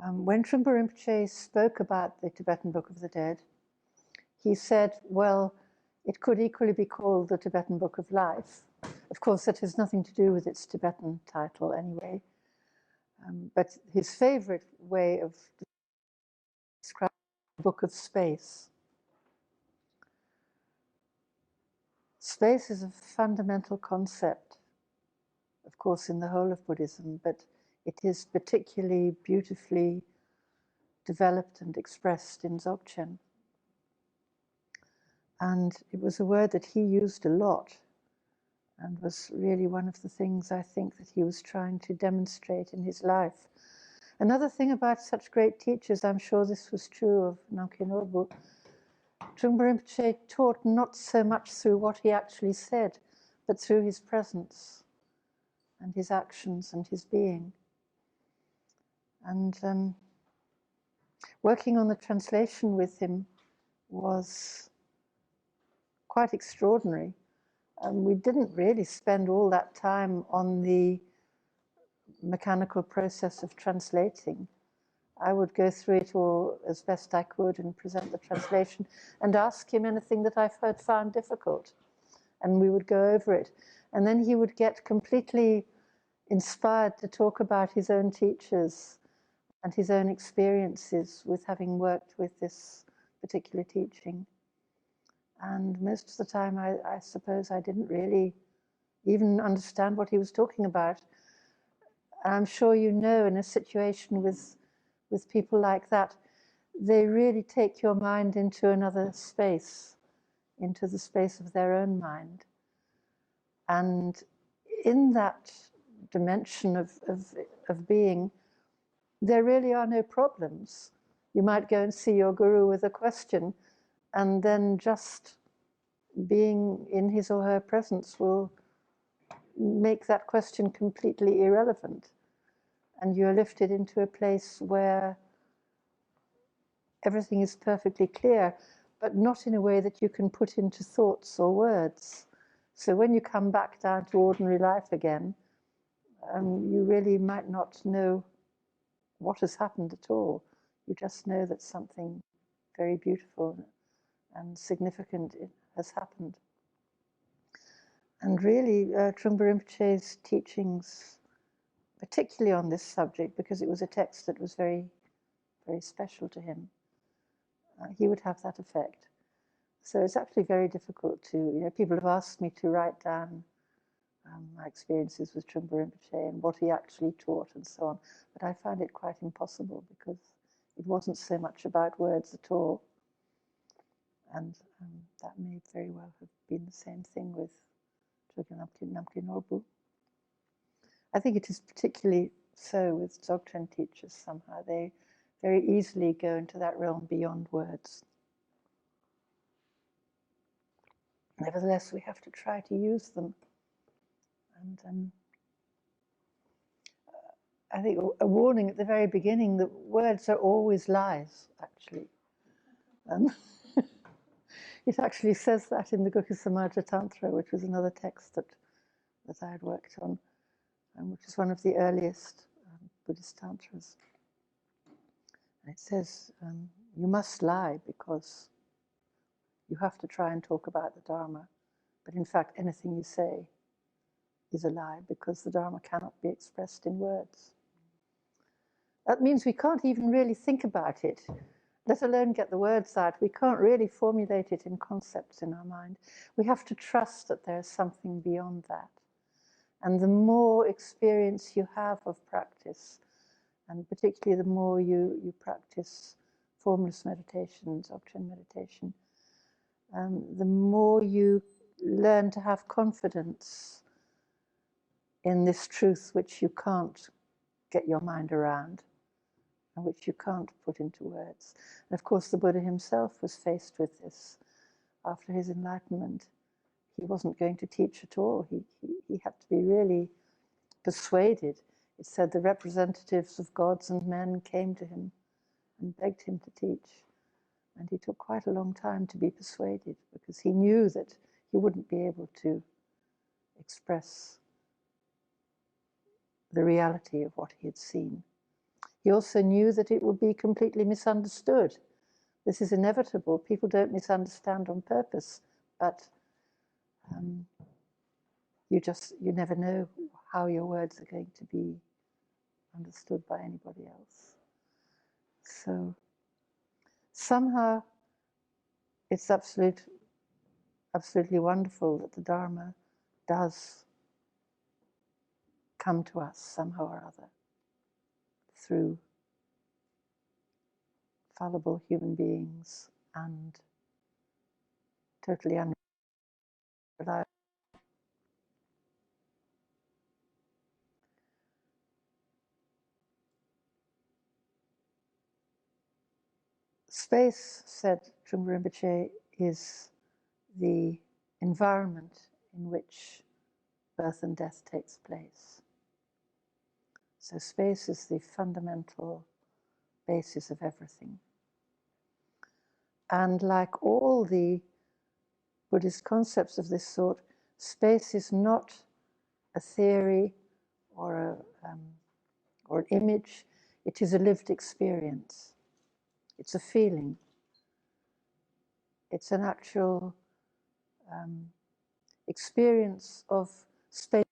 When Trungpa Rinpoche spoke about the Tibetan Book of the Dead, he said, well, it could equally be called the Tibetan Book of Life. Of course, that has nothing to do with its Tibetan title anyway. But his favorite way of describing the Book of Space. Space is a fundamental concept, of course, in the whole of Buddhism, but it is particularly beautifully developed and expressed in Dzogchen. And it was a word that he used a lot and was really one of the things I think that he was trying to demonstrate in his life. Another thing about such great teachers, I'm sure this was true of Longchen Foundation, Trungpa Rinpoche taught not so much through what he actually said, but through his presence and his actions and his being. And working on the translation with him was quite extraordinary. We didn't really spend all that time on the mechanical process of translating. I would go through it all as best I could and present the translation and ask him anything that I found difficult. And we would go over it. And then he would get completely inspired to talk about his own teachers and his own experiences with having worked with this particular teaching. And most of the time, I suppose I didn't really even understand what he was talking about. And I'm sure you know, in a situation with people like that, they really take your mind into another space, into the space of their own mind. And in that dimension of being, there really are no problems. You might go and see your guru with a question, and then just being in his or her presence will make that question completely irrelevant. And you're lifted into a place where everything is perfectly clear, but not in a way that you can put into thoughts or words. So when you come back down to ordinary life again, you really might not know what has happened at all. You just know that something very beautiful and significant has happened. And really, Trungpa Rinpoche's teachings, particularly on this subject, because it was a text that was very, very special to him, he would have that effect. So it's actually very difficult to, people have asked me to write down my experiences with Trungpa Rinpoche and what he actually taught and so on, but I found it quite impossible because it wasn't so much about words at all. And that may very well have been the same thing with Chogyam Trungpa. I think it is particularly so with Dzogchen teachers somehow. They very easily go into that realm beyond words. Nevertheless, we have to try to use them. And I think a warning at the very beginning that words are always lies, actually. It actually says that in the Guhyasamaja Tantra, which was another text that I had worked on, which is one of the earliest Buddhist tantras. And it says, you must lie because you have to try and talk about the Dharma. But in fact, anything you say is a lie because the Dharma cannot be expressed in words. That means we can't even really think about it, let alone get the words out. We can't really formulate it in concepts in our mind. We have to trust that there's something beyond that. And the more experience you have of practice, and particularly the more you practice formless meditation, Dzogchen meditation, the more you learn to have confidence in this truth which you can't get your mind around and which you can't put into words. And of course, the Buddha himself was faced with this after his enlightenment. He wasn't going to teach at all. He had to be really persuaded. It said the representatives of gods and men came to him and begged him to teach. And he took quite a long time to be persuaded because he knew that he wouldn't be able to express the reality of what he had seen. He also knew that it would be completely misunderstood. This is inevitable. People don't misunderstand on purpose, but you never know how your words are going to be understood by anybody else. So somehow it's absolutely wonderful that the Dharma does come to us somehow or other through fallible human beings and totally unreliable. Space, said Trungpa Rinpoche, is the environment in which birth and death takes place. So space is the fundamental basis of everything. And like all the Buddhist concepts of this sort, space is not a theory or an image. It is a lived experience. It's a feeling. It's an actual experience of space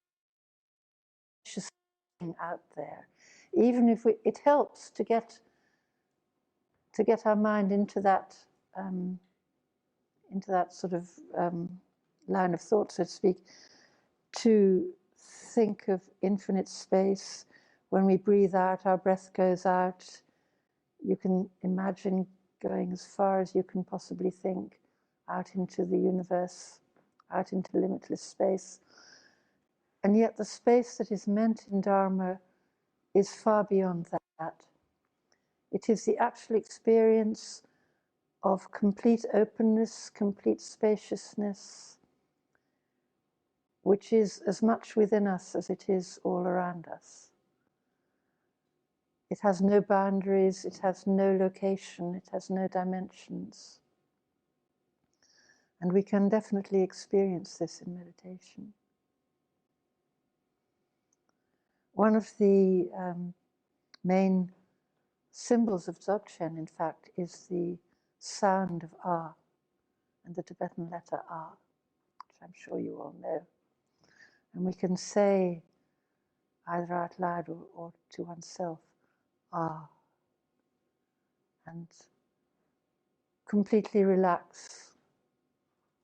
out there. Even if it helps to get our mind into that sort of line of thought, so to speak, to think of infinite space. When we breathe out, our breath goes out. You can imagine going as far as you can possibly think, out into the universe, out into limitless space. And yet the space that is meant in Dharma is far beyond that. It is the actual experience of complete openness, complete spaciousness, which is as much within us as it is all around us. It has no boundaries, it has no location, it has no dimensions. And we can definitely experience this in meditation. One of the main symbols of Dzogchen, in fact, is the sound of Ah, and the Tibetan letter Ah, which I'm sure you all know. And we can say, either out loud or to oneself, Ah, and completely relax.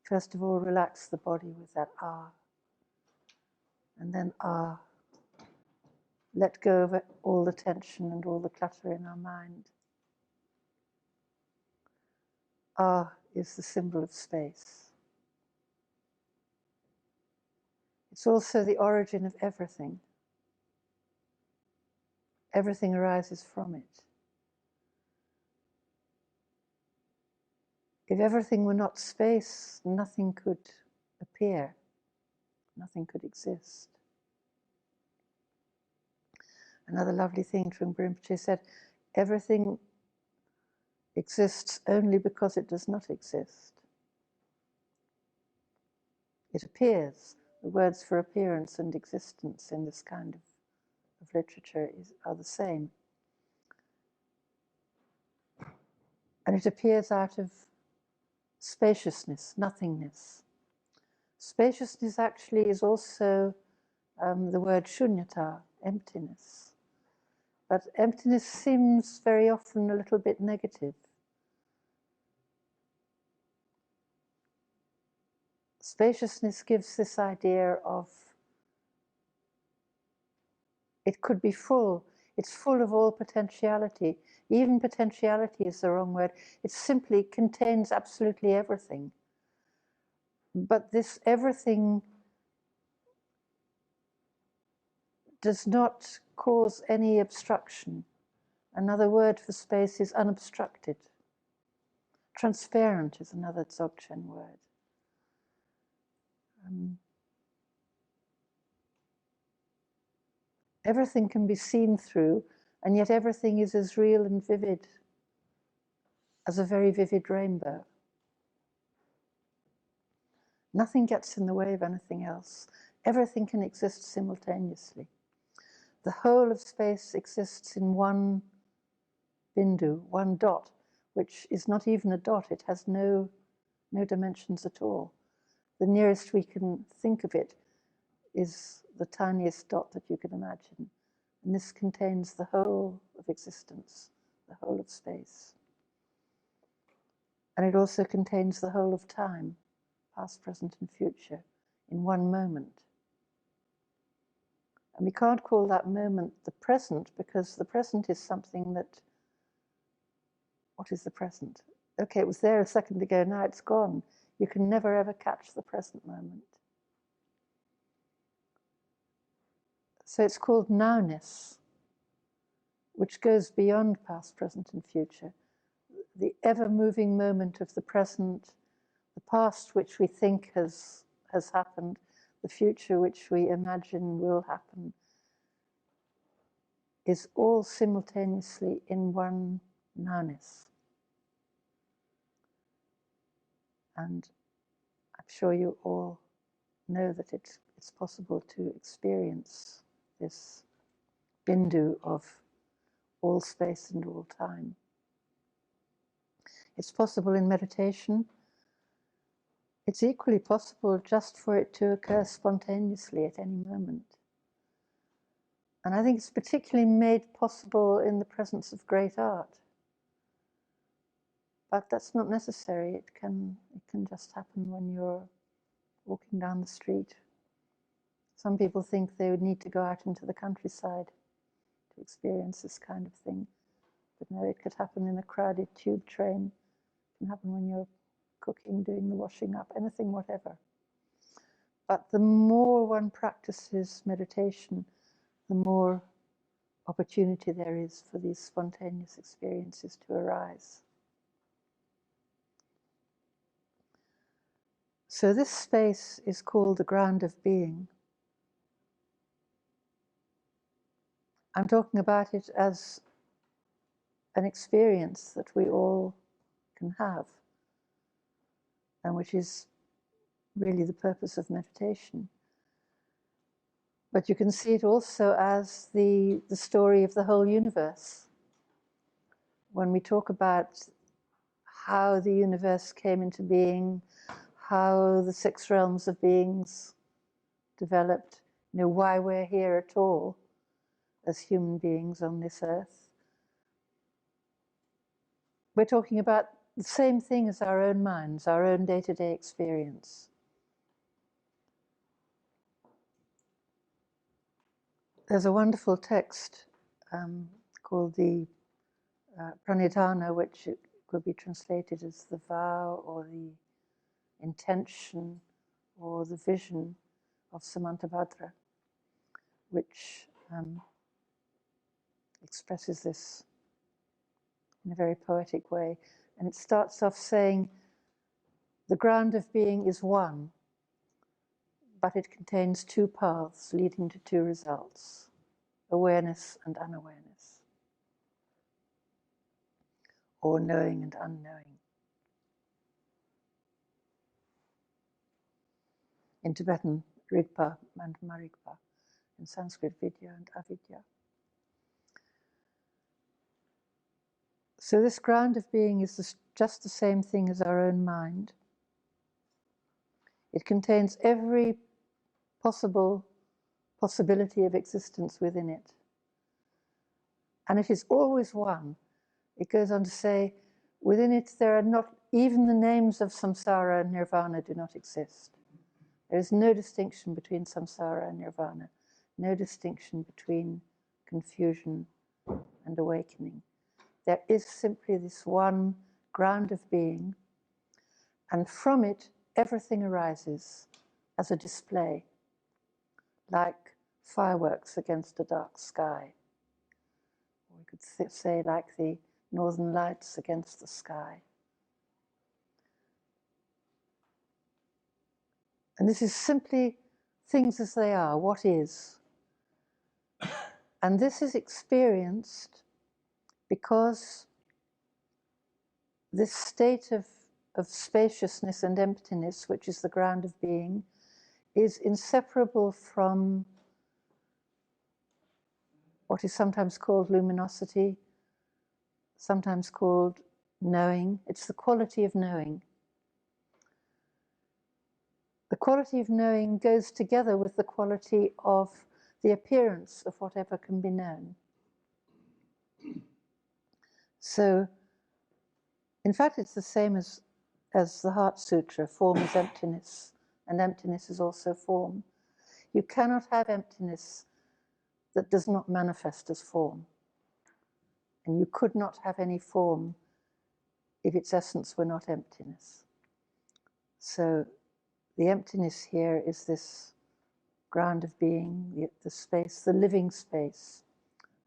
First of all, relax the body with that Ah, and then Ah, let go of all the tension and all the clutter in our mind. Ah is the symbol of space. It's also the origin of everything. Everything arises from it. If everything were not space, nothing could appear, nothing could exist. Another lovely thing Trungpa Rinpoche said, everything exists only because it does not exist. It appears. The words for appearance and existence in this kind of literature are the same. And it appears out of spaciousness, nothingness. Spaciousness actually is also the word shunyata, emptiness. But emptiness seems very often a little bit negative. Spaciousness gives this idea of it could be full. It's full of all potentiality. Even potentiality is the wrong word. It simply contains absolutely everything. But this everything does not cause any obstruction. Another word for space is unobstructed. Transparent is another Dzogchen word. Everything can be seen through, and yet everything is as real and vivid as a very vivid rainbow. Nothing gets in the way of anything else. Everything can exist simultaneously. The whole of space exists in one bindu, one dot, which is not even a dot. It has no dimensions at all. The nearest we can think of it is the tiniest dot that you can imagine. And this contains the whole of existence, the whole of space. And it also contains the whole of time, past, present, and future, in one moment. And we can't call that moment the present, because the present is something that, what is the present? Okay, it was there a second ago, now it's gone. You can never ever catch the present moment. So it's called nowness, which goes beyond past, present, and future. The ever-moving moment of the present, the past which we think has happened, the future which we imagine will happen, is all simultaneously in one nowness. And I'm sure you all know that it's possible to experience this bindu of all space and all time. It's possible in meditation. It's equally possible just for it to occur spontaneously at any moment. And I think it's particularly made possible in the presence of great art. But that's not necessary. It can just happen when you're walking down the street. Some people think they would need to go out into the countryside to experience this kind of thing. But no, it could happen in a crowded tube train. It can happen when you're cooking, doing the washing up, anything, whatever. But the more one practices meditation, the more opportunity there is for these spontaneous experiences to arise. So this space is called the ground of being. I'm talking about it as an experience that we all can have, and which is really the purpose of meditation. But you can see it also as the story of the whole universe. When we talk about how the universe came into being, how the 6 realms of beings developed, why we're here at all as human beings on this earth. We're talking about the same thing as our own minds, our own day-to-day experience. There's a wonderful text called the Pranidhana, which could be translated as the vow or the intention or the vision of Samantabhadra, which expresses this in a very poetic way. And it starts off saying, the ground of being is one, but it contains 2 paths leading to 2 results, awareness and unawareness, or knowing and unknowing. In Tibetan, Rigpa and Marigpa. In Sanskrit, Vidya and Avidya. So this ground of being is just the same thing as our own mind. It contains every possibility of existence within it. And it is always one. It goes on to say, within it there are not, even the names of samsara and nirvana do not exist. There is no distinction between samsara and nirvana, no distinction between confusion and awakening. There is simply this one ground of being, and from it everything arises as a display, like fireworks against a dark sky. Or we could say like the northern lights against the sky. And this is simply things as they are, what is. And this is experienced because this state of spaciousness and emptiness, which is the ground of being, is inseparable from what is sometimes called luminosity, sometimes called knowing. It's the quality of knowing. The quality of knowing goes together with the quality of the appearance of whatever can be known. So, in fact, it's the same as the Heart Sutra. Form is emptiness, and emptiness is also form. You cannot have emptiness that does not manifest as form. And you could not have any form if its essence were not emptiness. So the emptiness here is this ground of being, the space, the living space,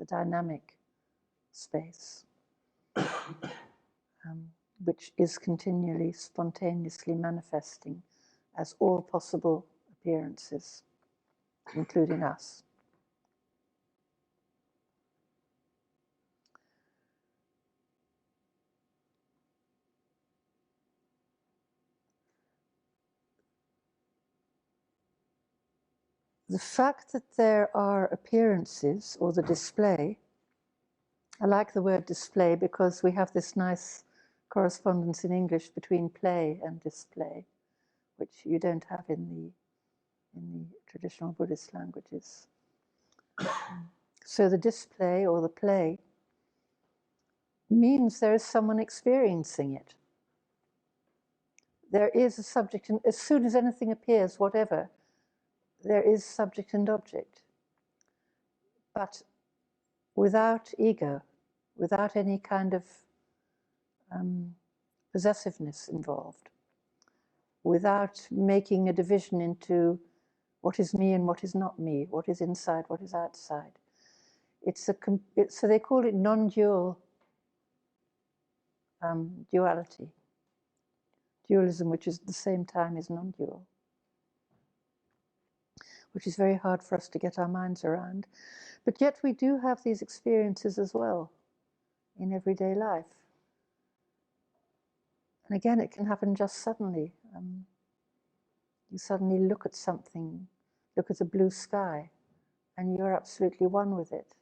the dynamic space, which is continually, spontaneously manifesting as all possible appearances, including us. The fact that there are appearances, or the display, I like the word display because we have this nice correspondence in English between play and display, which you don't have in the traditional Buddhist languages. So the display or the play means there is someone experiencing it. There is a subject, and as soon as anything appears, whatever, there is subject and object. But without ego, without any kind of possessiveness involved, without making a division into what is me and what is not me, what is inside, what is outside. So they call it non-dual duality. Dualism, which is at the same time is non-dual, which is very hard for us to get our minds around. But yet we do have these experiences as well in everyday life. And again, it can happen just suddenly. You suddenly look at something, look at a blue sky, and you're absolutely one with it.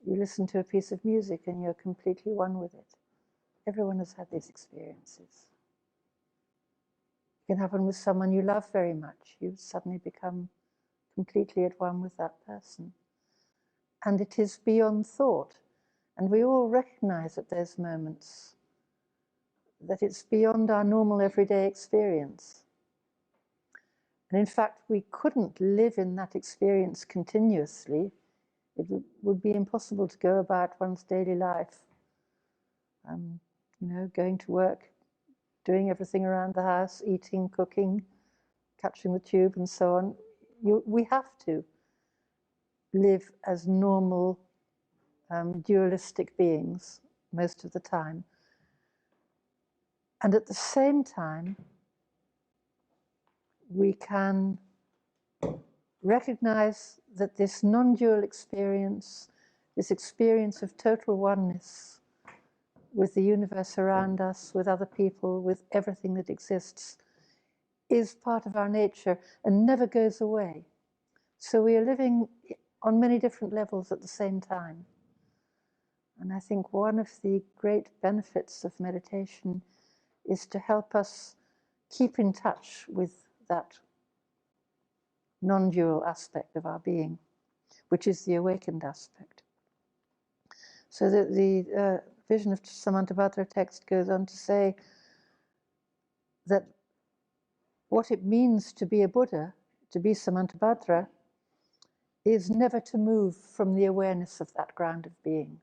You listen to a piece of music and you're completely one with it. Everyone has had these experiences. It can happen with someone you love very much. You suddenly become completely at one with that person. And it is beyond thought. And we all recognize at those moments that it's beyond our normal everyday experience. And in fact, we couldn't live in that experience continuously. It would be impossible to go about one's daily life, going to work, doing everything around the house, eating, cooking, catching the tube and so on. We have to live as normal, dualistic beings most of the time. And at the same time, we can recognize that this non-dual experience, this experience of total oneness with the universe around us, with other people, with everything that exists, is part of our nature and never goes away. So we are living on many different levels at the same time. And I think one of the great benefits of meditation is to help us keep in touch with that non-dual aspect of our being, which is the awakened aspect. So that the Vision of Samantabhadra text goes on to say that what it means to be a Buddha, to be Samantabhadra, is never to move from the awareness of that ground of being.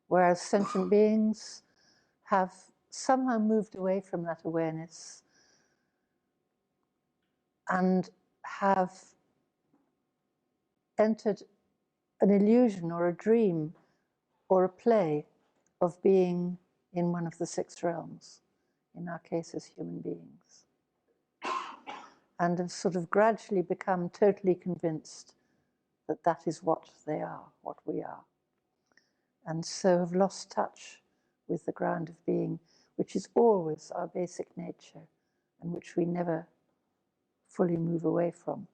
Whereas sentient beings have somehow moved away from that awareness and have entered an illusion or a dream or a play of being in one of the six realms, in our case as human beings, and have sort of gradually become totally convinced that that is what they are, what we are, and so have lost touch with the ground of being, which is always our basic nature and which we never fully move away from.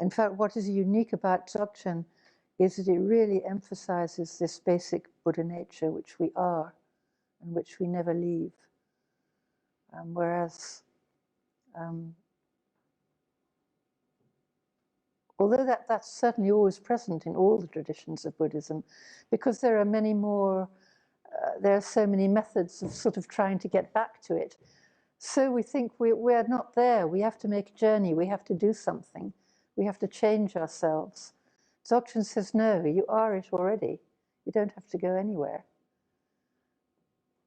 In fact, what is unique about Dzogchen is that it really emphasizes this basic Buddha nature which we are and which we never leave. Whereas although that's certainly always present in all the traditions of Buddhism, because there are many more, there are so many methods of sort of trying to get back to it. So we think we're not there. We have to make a journey. We have to do something. We have to change ourselves. Dzogchen says, no, you are it already. You don't have to go anywhere.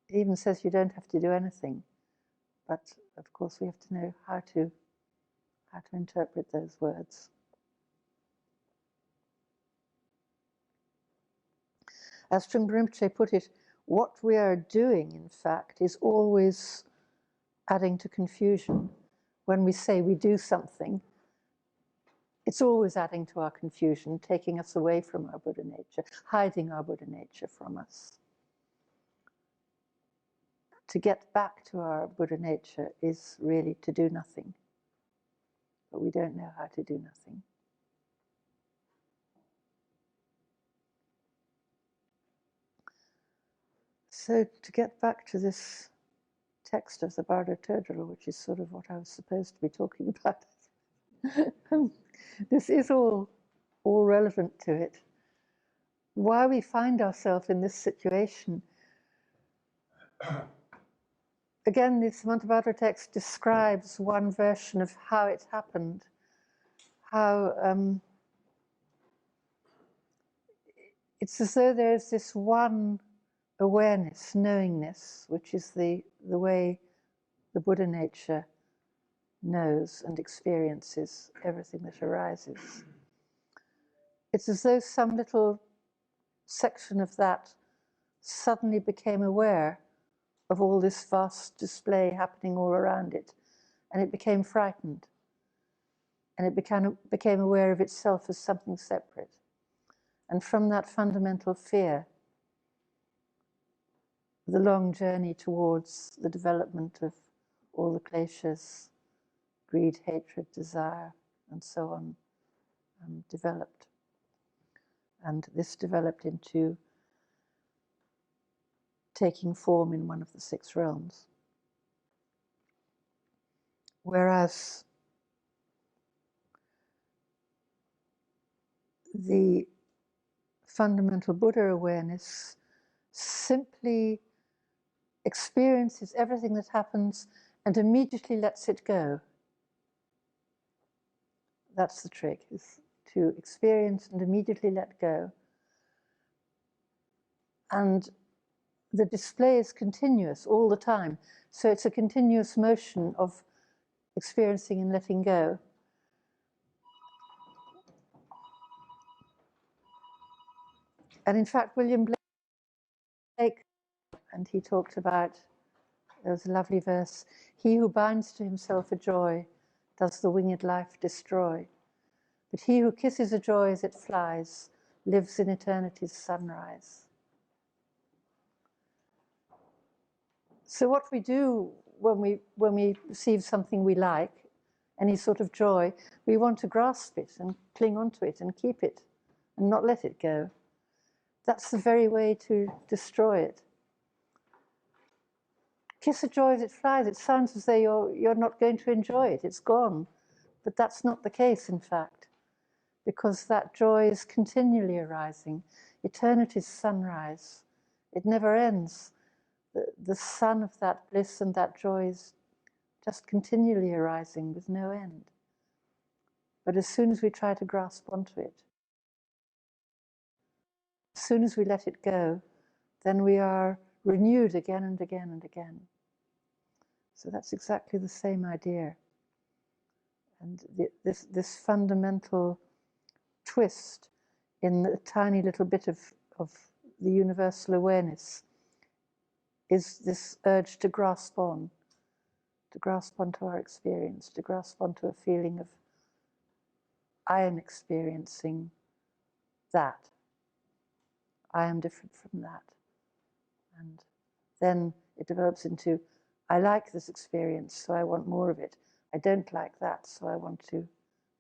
It even says you don't have to do anything. But of course, we have to know how to interpret those words. As Trungpa Rinpoche put it, what we are doing, in fact, is always adding to confusion. When we say we do something, it's always adding to our confusion, taking us away from our Buddha nature, hiding our Buddha nature from us. To get back to our Buddha nature is really to do nothing. But we don't know how to do nothing. So to get back to this text of the Bardo Thodol, which is sort of what I was supposed to be talking about, this is all relevant to it. Why we find ourselves in this situation. Again, the Samantabhadra text describes one version of how it happened, how it's as though there's this one awareness, knowingness, which is the way the Buddha nature knows and experiences everything that arises. It's as though some little section of that suddenly became aware of all this vast display happening all around it, and it became frightened, and it became aware of itself as something separate. And from that fundamental fear, the long journey towards the development of all the kleshas, greed, hatred, desire, and so on, developed. And this developed into taking form in one of the 6 realms. Whereas the fundamental Buddha awareness simply experiences everything that happens and immediately lets it go. That's the trick, is to experience and immediately let go. And the display is continuous all the time. So it's a continuous motion of experiencing and letting go. And in fact, William Blake, and he talked about, there was a lovely verse, he who binds to himself a joy does the winged life destroy. But he who kisses a joy as it flies lives in eternity's sunrise. So what we do when we receive something we like, any sort of joy, we want to grasp it and cling onto it and keep it and not let it go. That's the very way to destroy it. Kiss a joy as it flies. It sounds as though you're not going to enjoy it. It's gone. But that's not the case, in fact, because that joy is continually arising. Eternity's sunrise. It never ends. The sun of that bliss and that joy is just continually arising with no end. But as soon as we try to grasp onto it, as soon as we let it go, then we are renewed again and again and again. So that's exactly the same idea. And this fundamental twist in the tiny little bit of the universal awareness is this urge to grasp onto our experience, to grasp onto a feeling of, I am experiencing that. I am different from that. And then it develops into, I like this experience, so I want more of it. I don't like that, so I want to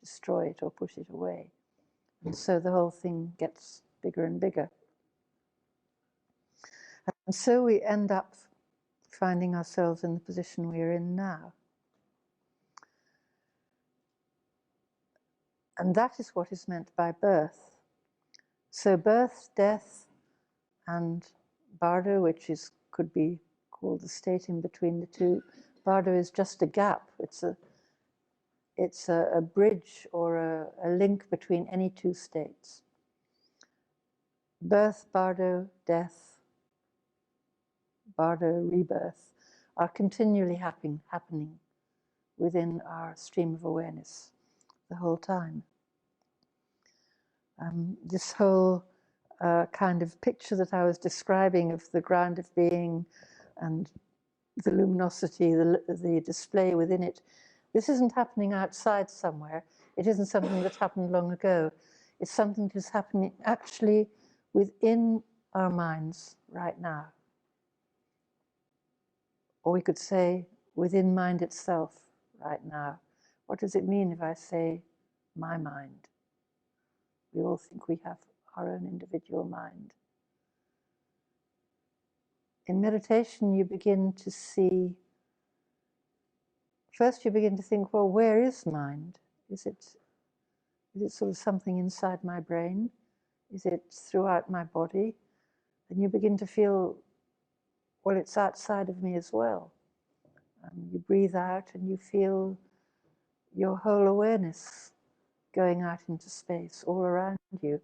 destroy it or push it away. And so the whole thing gets bigger and bigger. And so we end up finding ourselves in the position we are in now. And that is what is meant by birth. So birth, death, and Bardo, which could be called the state in between the two. Bardo is just a gap. It's a bridge or a link between any two states. Birth, Bardo, death, Bardo, rebirth are continually happening within our stream of awareness the whole time. This whole kind of picture that I was describing of the ground of being and the luminosity, the display within it, this isn't happening outside somewhere. It isn't something that happened long ago. It's something that's happening actually within our minds right now. Or we could say within mind itself right now. What does it mean if I say my mind? We all think we have our own individual mind. In meditation, you begin to see, first you begin to think, well, where is mind? Is it sort of something inside my brain? Is it throughout my body? And you begin to feel, well, it's outside of me as well. You breathe out and you feel your whole awareness going out into space all around you.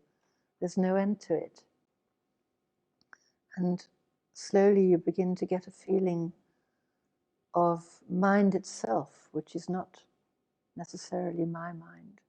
There's no end to it. And slowly you begin to get a feeling of mind itself, which is not necessarily my mind.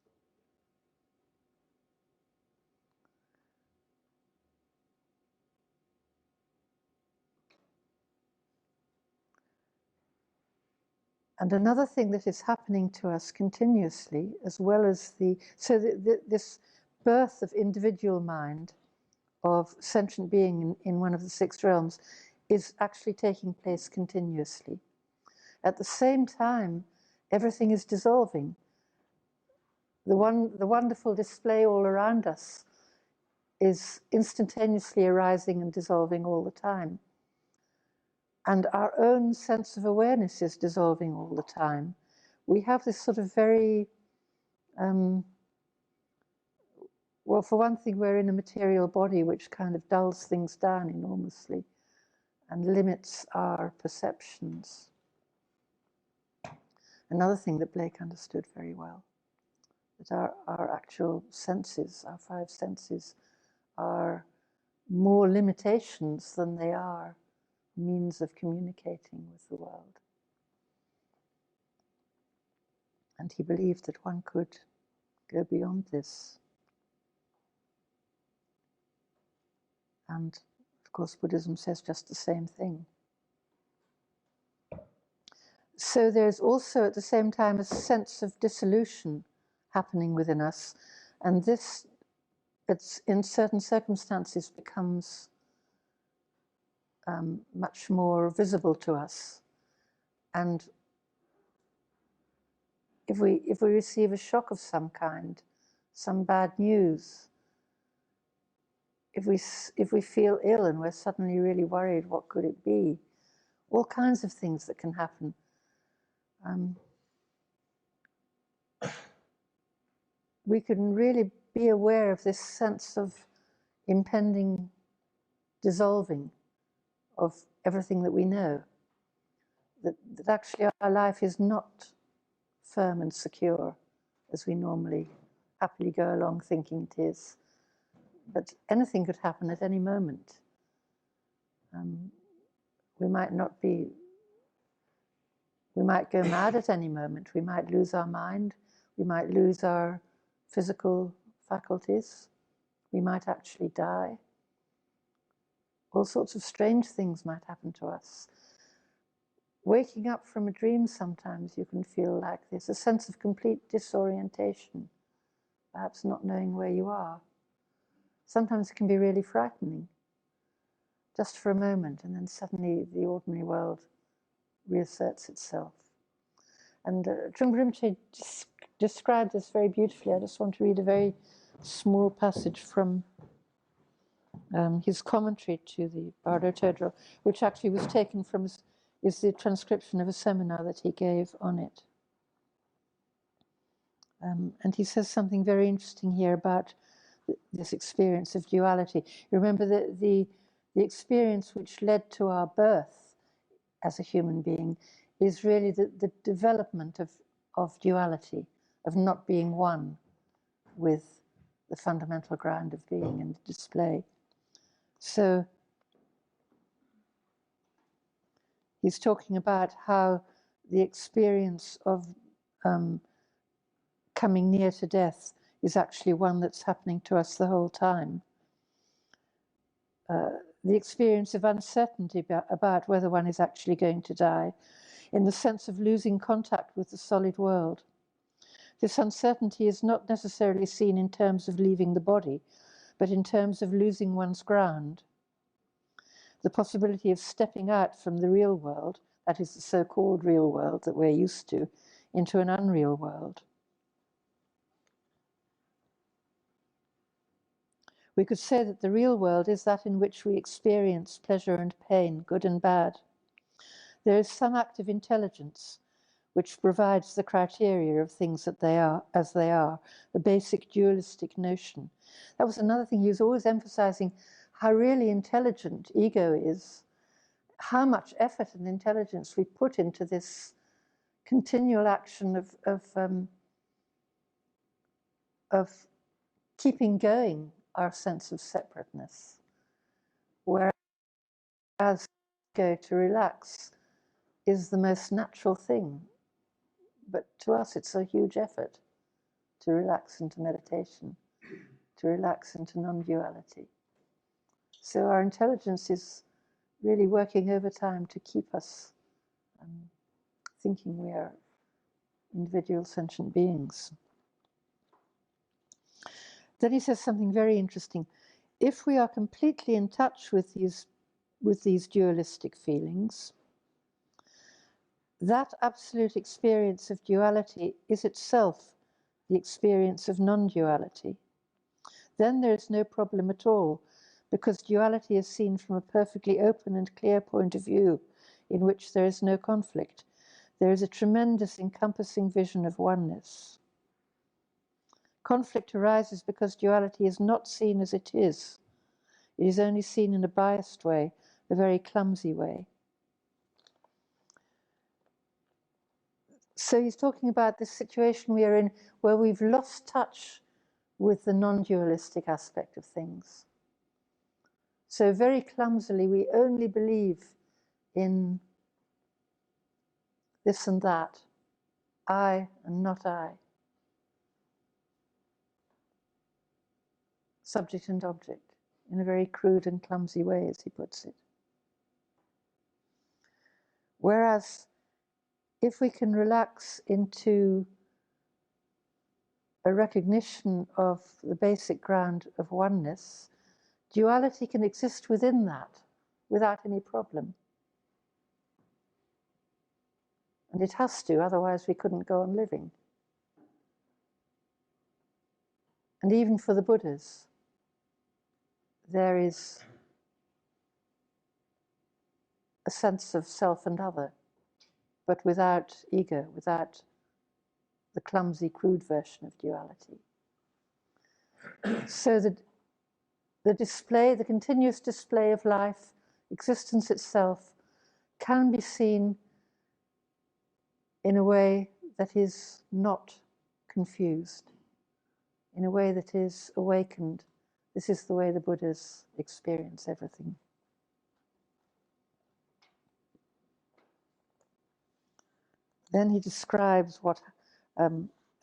And another thing that is happening to us continuously, as well as this birth of individual mind, of sentient being in one of the six realms, is actually taking place continuously. At the same time, everything is dissolving. The wonderful display all around us is instantaneously arising and dissolving all the time. And our own sense of awareness is dissolving all the time. We have this sort of very, well, for one thing, we're in a material body which kind of dulls things down enormously and limits our perceptions. Another thing that Blake understood very well, that our actual senses, our five senses, are more limitations than they are means of communicating with the world. And he believed that one could go beyond this. And of course, Buddhism says just the same thing. So there's also at the same time a sense of dissolution happening within us. And this, it's in certain circumstances becomes much more visible to us. And if we receive a shock of some kind, some bad news, if we feel ill and we're suddenly really worried, what could it be? All kinds of things that can happen. We can really be aware of this sense of impending dissolving of everything that we know. That actually our life is not firm and secure as we normally happily go along thinking it is. But anything could happen at any moment. We might go mad at any moment. We might lose our mind. We might lose our physical faculties. We might actually die. All sorts of strange things might happen to us. Waking up from a dream, sometimes you can feel like this, a sense of complete disorientation, perhaps not knowing where you are. Sometimes it can be really frightening, just for a moment, and then suddenly the ordinary world reasserts itself. And Trungpa Rinpoche described this very beautifully. I just want to read a very small passage from his commentary to the Bardo Thodol, which actually was taken from, is the transcription of a seminar that he gave on it. And he says something very interesting here about this experience of duality. You remember that the experience which led to our birth as a human being is really the development of duality, of not being one with the fundamental ground of being and display. So he's talking about how the experience of coming near to death is actually one that's happening to us the whole time. The experience of uncertainty about whether one is actually going to die, in the sense of losing contact with the solid world. This uncertainty is not necessarily seen in terms of leaving the body, but in terms of losing one's ground. The possibility of stepping out from the real world, that is the so-called real world that we're used to, into an unreal world. We could say that the real world is that in which we experience pleasure and pain, good and bad. There is some active intelligence which provides the criteria of things that they are, as they are, the basic dualistic notion. That was another thing he was always emphasizing, how really intelligent ego is, how much effort and intelligence we put into this continual action of keeping going our sense of separateness, whereas go to relax is the most natural thing. But to us, it's a huge effort to relax into meditation, to relax into non-duality. So our intelligence is really working overtime to keep us thinking we are individual sentient beings. Then he says something very interesting. If we are completely in touch with these dualistic feelings, that absolute experience of duality is itself the experience of non-duality. Then there is no problem at all, because duality is seen from a perfectly open and clear point of view, in which there is no conflict. There is a tremendous encompassing vision of oneness. Conflict arises because duality is not seen as it is. It is only seen in a biased way, a very clumsy way. So he's talking about this situation we are in where we've lost touch with the non-dualistic aspect of things. So very clumsily, we only believe in this and that, I and not I, subject and object, in a very crude and clumsy way, as he puts it. Whereas if we can relax into a recognition of the basic ground of oneness, duality can exist within that without any problem. And it has to, otherwise we couldn't go on living. And even for the Buddhas, there is a sense of self and other, but without ego, without the clumsy, crude version of duality. So the display, the continuous display of life, existence itself, can be seen in a way that is not confused, in a way that is awakened. This is the way the Buddhas experience everything. Then he describes what,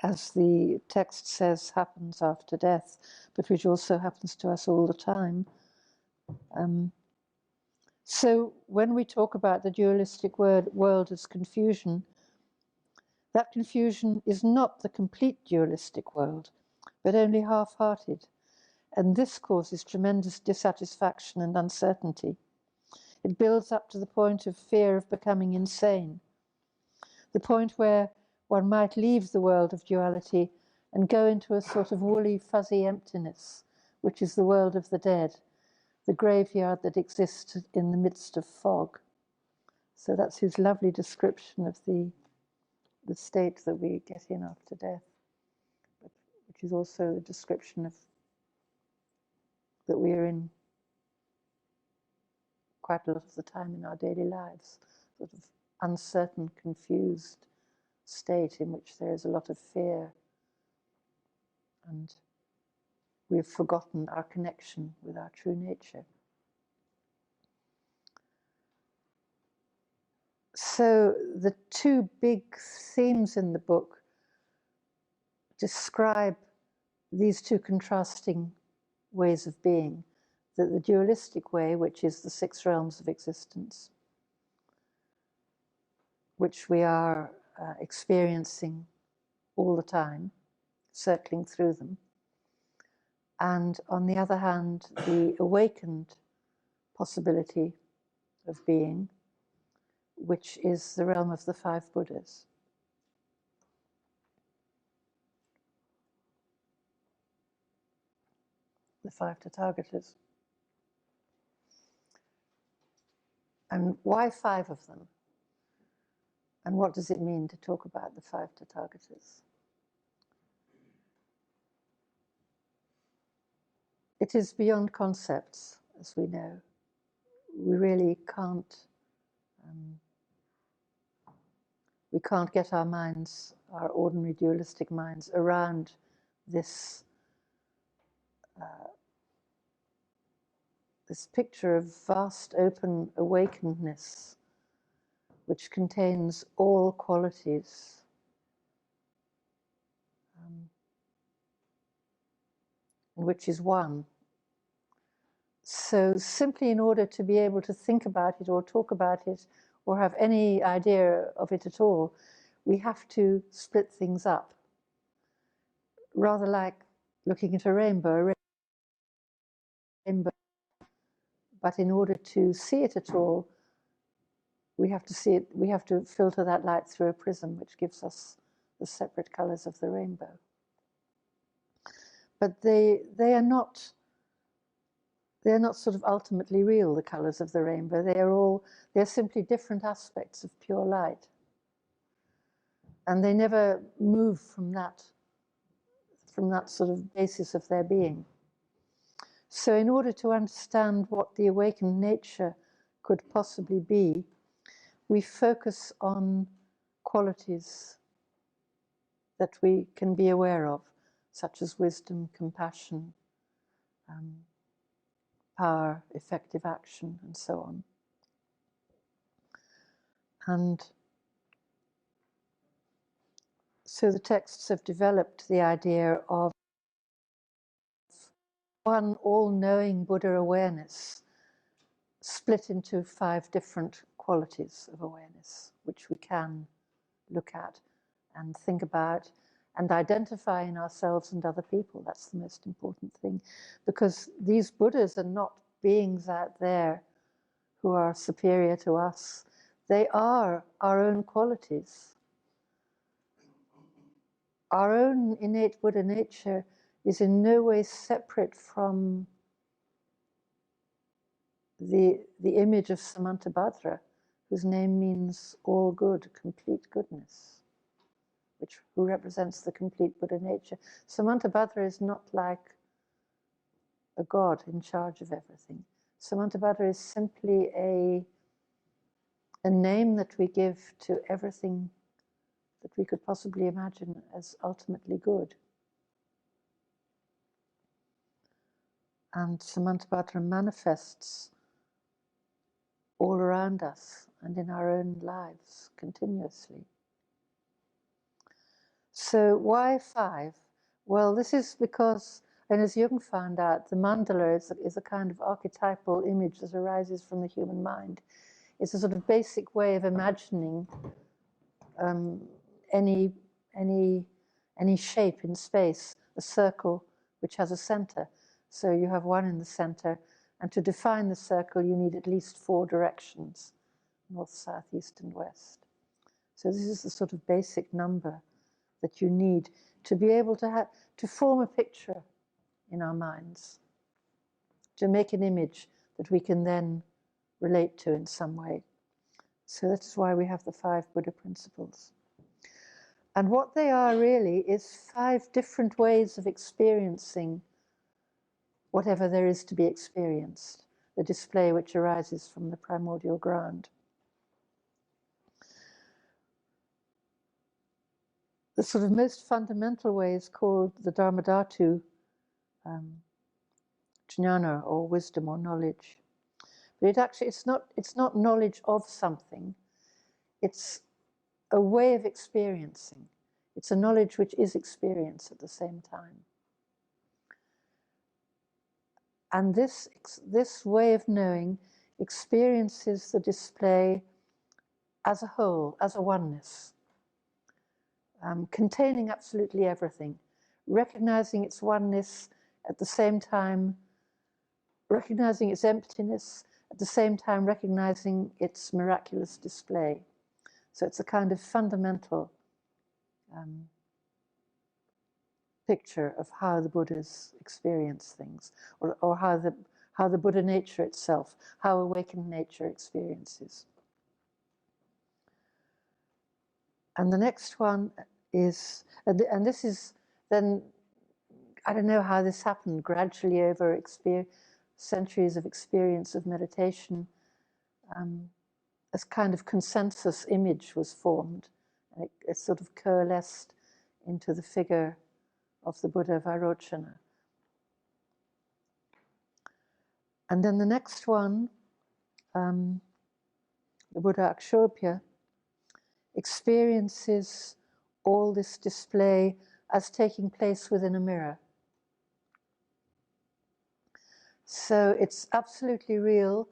as the text says, happens after death, but which also happens to us all the time. So when we talk about the dualistic world as confusion, that confusion is not the complete dualistic world, but only half-hearted. And this causes tremendous dissatisfaction and uncertainty. It builds up to the point of fear of becoming insane, the point where one might leave the world of duality and go into a sort of woolly, fuzzy emptiness, which is the world of the dead, the graveyard that exists in the midst of fog. So that's his lovely description of the state that we get in after death, which is also the description of that we are in quite a lot of the time in our daily lives, sort of uncertain, confused state in which there is a lot of fear, and we've forgotten our connection with our true nature. So the two big themes in the book describe these two contrasting ways of being. The dualistic way, which is the 6 realms of existence, which we are experiencing all the time, circling through them. And on the other hand, the awakened possibility of being, which is the realm of the 5 Buddhas. The 5 Tathagatas. And why 5 of them? And what does it mean to talk about the 5 Tathagatas? It is beyond concepts, as we know. We really can't, we can't get our minds, our ordinary dualistic minds, around this this picture of vast, open awakenedness, which contains all qualities, and which is one. So simply in order to be able to think about it or talk about it or have any idea of it at all, we have to split things up. Rather like looking at a rainbow, but in order to see it at all, we have to see it, we have to filter that light through a prism, which gives us the separate colors of the rainbow. But they are not sort of ultimately real, the colors of the rainbow. They're simply different aspects of pure light. And they never move from that sort of basis of their being. So in order to understand what the awakened nature could possibly be, we focus on qualities that we can be aware of, such as wisdom, compassion, power, effective action, and so on. And so the texts have developed the idea of one all-knowing Buddha awareness split into 5 different qualities of awareness, which we can look at and think about and identify in ourselves and other people. That's the most important thing, because these Buddhas are not beings out there who are superior to us. They are our own qualities. Our own innate Buddha nature is in no way separate from the image of Samantabhadra, whose name means all good, complete goodness, who represents the complete Buddha nature. Samantabhadra is not like a god in charge of everything. Samantabhadra is simply a name that we give to everything that we could possibly imagine as ultimately good. And Samantabhadra manifests all around us and in our own lives continuously. So why 5? Well, this is because, and as Jung found out, the mandala is a kind of archetypal image that arises from the human mind. It's a sort of basic way of imagining any shape in space, a circle which has a center. So you have one in the center, and to define the circle, you need at least 4 directions: north, south, east, and west. So this is the sort of basic number that you need to be able to form a picture in our minds, to make an image that we can then relate to in some way. So that's why we have the 5 Buddha principles. And what they are really is 5 different ways of experiencing whatever there is to be experienced, the display which arises from the primordial ground. The sort of most fundamental way is called the Dharmadhatu jnana, or wisdom or knowledge. But it's not knowledge of something, it's a way of experiencing. It's a knowledge which is experience at the same time. And this way of knowing experiences the display as a whole, as a oneness, containing absolutely everything, recognizing its oneness at the same time, recognizing its emptiness, at the same time recognizing its miraculous display. So it's a kind of fundamental picture of how the Buddhas experience things, or how the Buddha nature itself, how awakened nature experiences. And the next one is, and this is then, I don't know how this happened, gradually over centuries of experience of meditation, as kind of consensus image was formed, and it sort of coalesced into the figure of the Buddha Vajrayana. And then the next one, the Buddha Akshobhya, experiences all this display as taking place within a mirror. So it's absolutely real,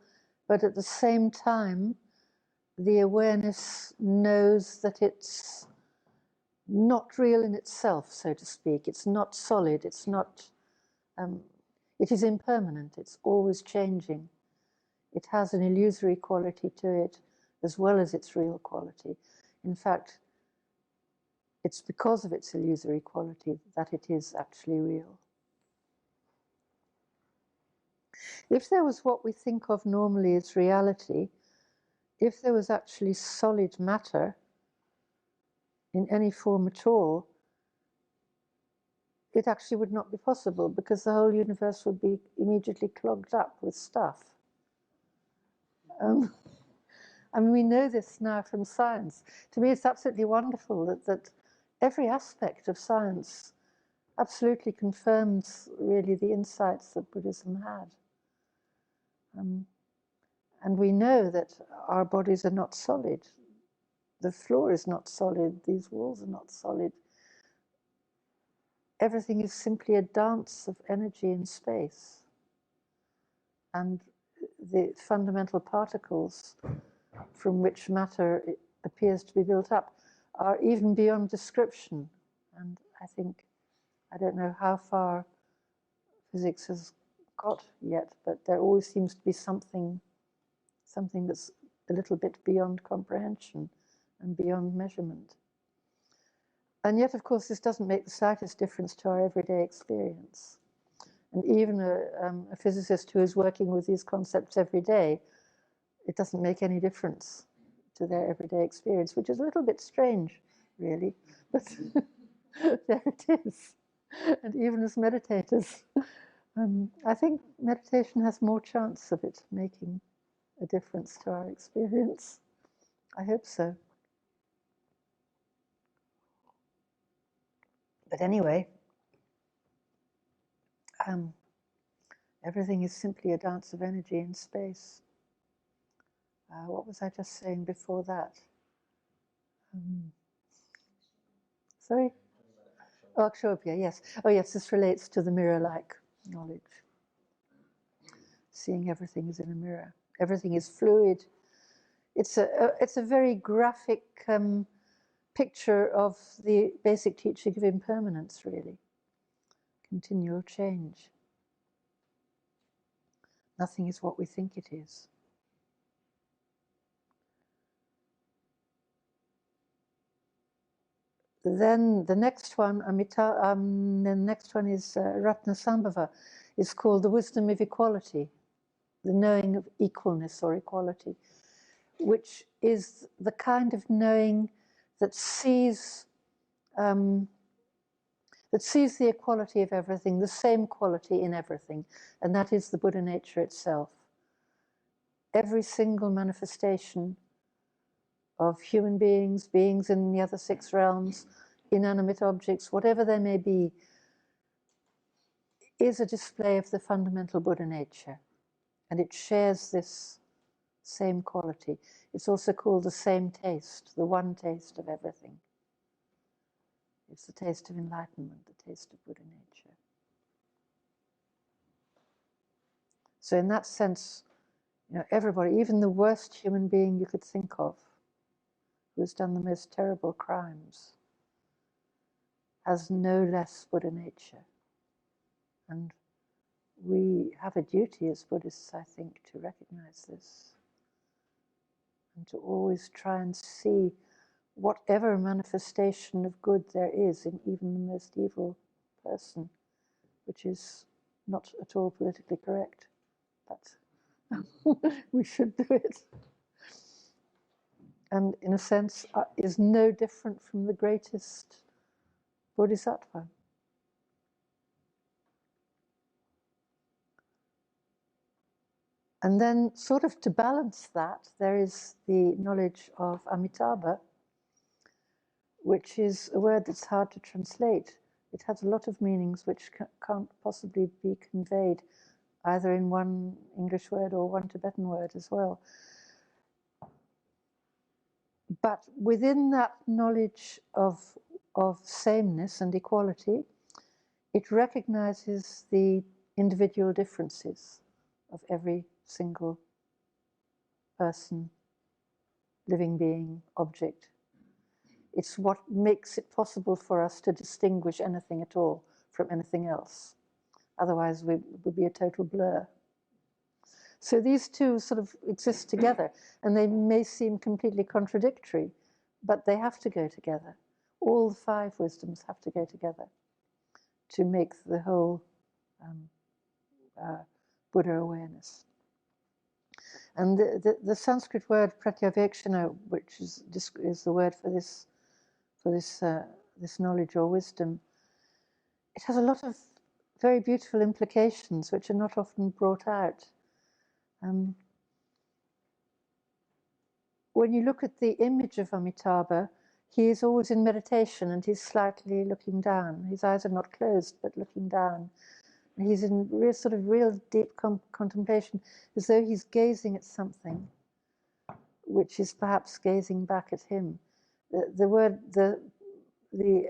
but at the same time, the awareness knows that it's not real in itself, so to speak. It's not solid, it's not, it is impermanent, it's always changing. It has an illusory quality to it as well as its real quality. In fact, it's because of its illusory quality that it is actually real. If there was what we think of normally as reality, if there was actually solid matter in any form at all, it actually would not be possible, because the whole universe would be immediately clogged up with stuff. I mean, we know this now from science. To me, it's absolutely wonderful that every aspect of science absolutely confirms really the insights that Buddhism had. And we know that our bodies are not solid. The floor is not solid. These walls are not solid. Everything is simply a dance of energy in space. And the fundamental particles from which matter appears to be built up are even beyond description. And I think, I don't know how far physics has got yet, but there always seems to be something that's a little bit beyond comprehension and beyond measurement. And yet, of course, this doesn't make the slightest difference to our everyday experience. And even a physicist who is working with these concepts every day, it doesn't make any difference to their everyday experience, which is a little bit strange, really. But there it is. And even as meditators, I think meditation has more chance of it making a difference to our experience. I hope so. But anyway, everything is simply a dance of energy in space. What was I just saying before that? Sorry? Oh, Akshobhya, yes. Oh, yes, this relates to the mirror-like knowledge. Seeing everything is in a mirror. Everything is fluid. It's a very graphic picture of the basic teaching of impermanence, really. Continual change. Nothing is what we think it is. Then the next one, the next one is Ratnasambhava, is called the wisdom of equality, the knowing of equalness or equality, which is the kind of knowing that sees the equality of everything, the same quality in everything, and that is the Buddha nature itself. Every single manifestation of human beings, beings in the other 6 realms, inanimate objects, whatever they may be, is a display of the fundamental Buddha nature, and it shares this same quality. It's also called the same taste, the one taste of everything. It's the taste of enlightenment, the taste of Buddha nature. So in that sense, everybody, even the worst human being you could think of, who has done the most terrible crimes, has no less Buddha nature. And we have a duty as Buddhists, I think, to recognize this and to always try and see whatever manifestation of good there is in even the most evil person, which is not at all politically correct, but we should do it. And in a sense, is no different from the greatest bodhisattva. And then, sort of to balance that, there is the knowledge of Amitabha, which is a word that's hard to translate. It has a lot of meanings which can't possibly be conveyed either in one English word or one Tibetan word as well. But within that knowledge of sameness and equality, it recognizes the individual differences of every single person, living being, object. It's what makes it possible for us to distinguish anything at all from anything else. Otherwise, we would be a total blur. So these two sort of exist together, and they may seem completely contradictory, but they have to go together. All the 5 wisdoms have to go together to make the whole Buddha awareness. And the Sanskrit word pratyavekshana, which is the word for this knowledge or wisdom, it has a lot of very beautiful implications which are not often brought out. When you look at the image of Amitabha, he is always in meditation and he's slightly looking down. His eyes are not closed, but looking down. And he's in real deep contemplation, as though he's gazing at something, which is perhaps gazing back at him. The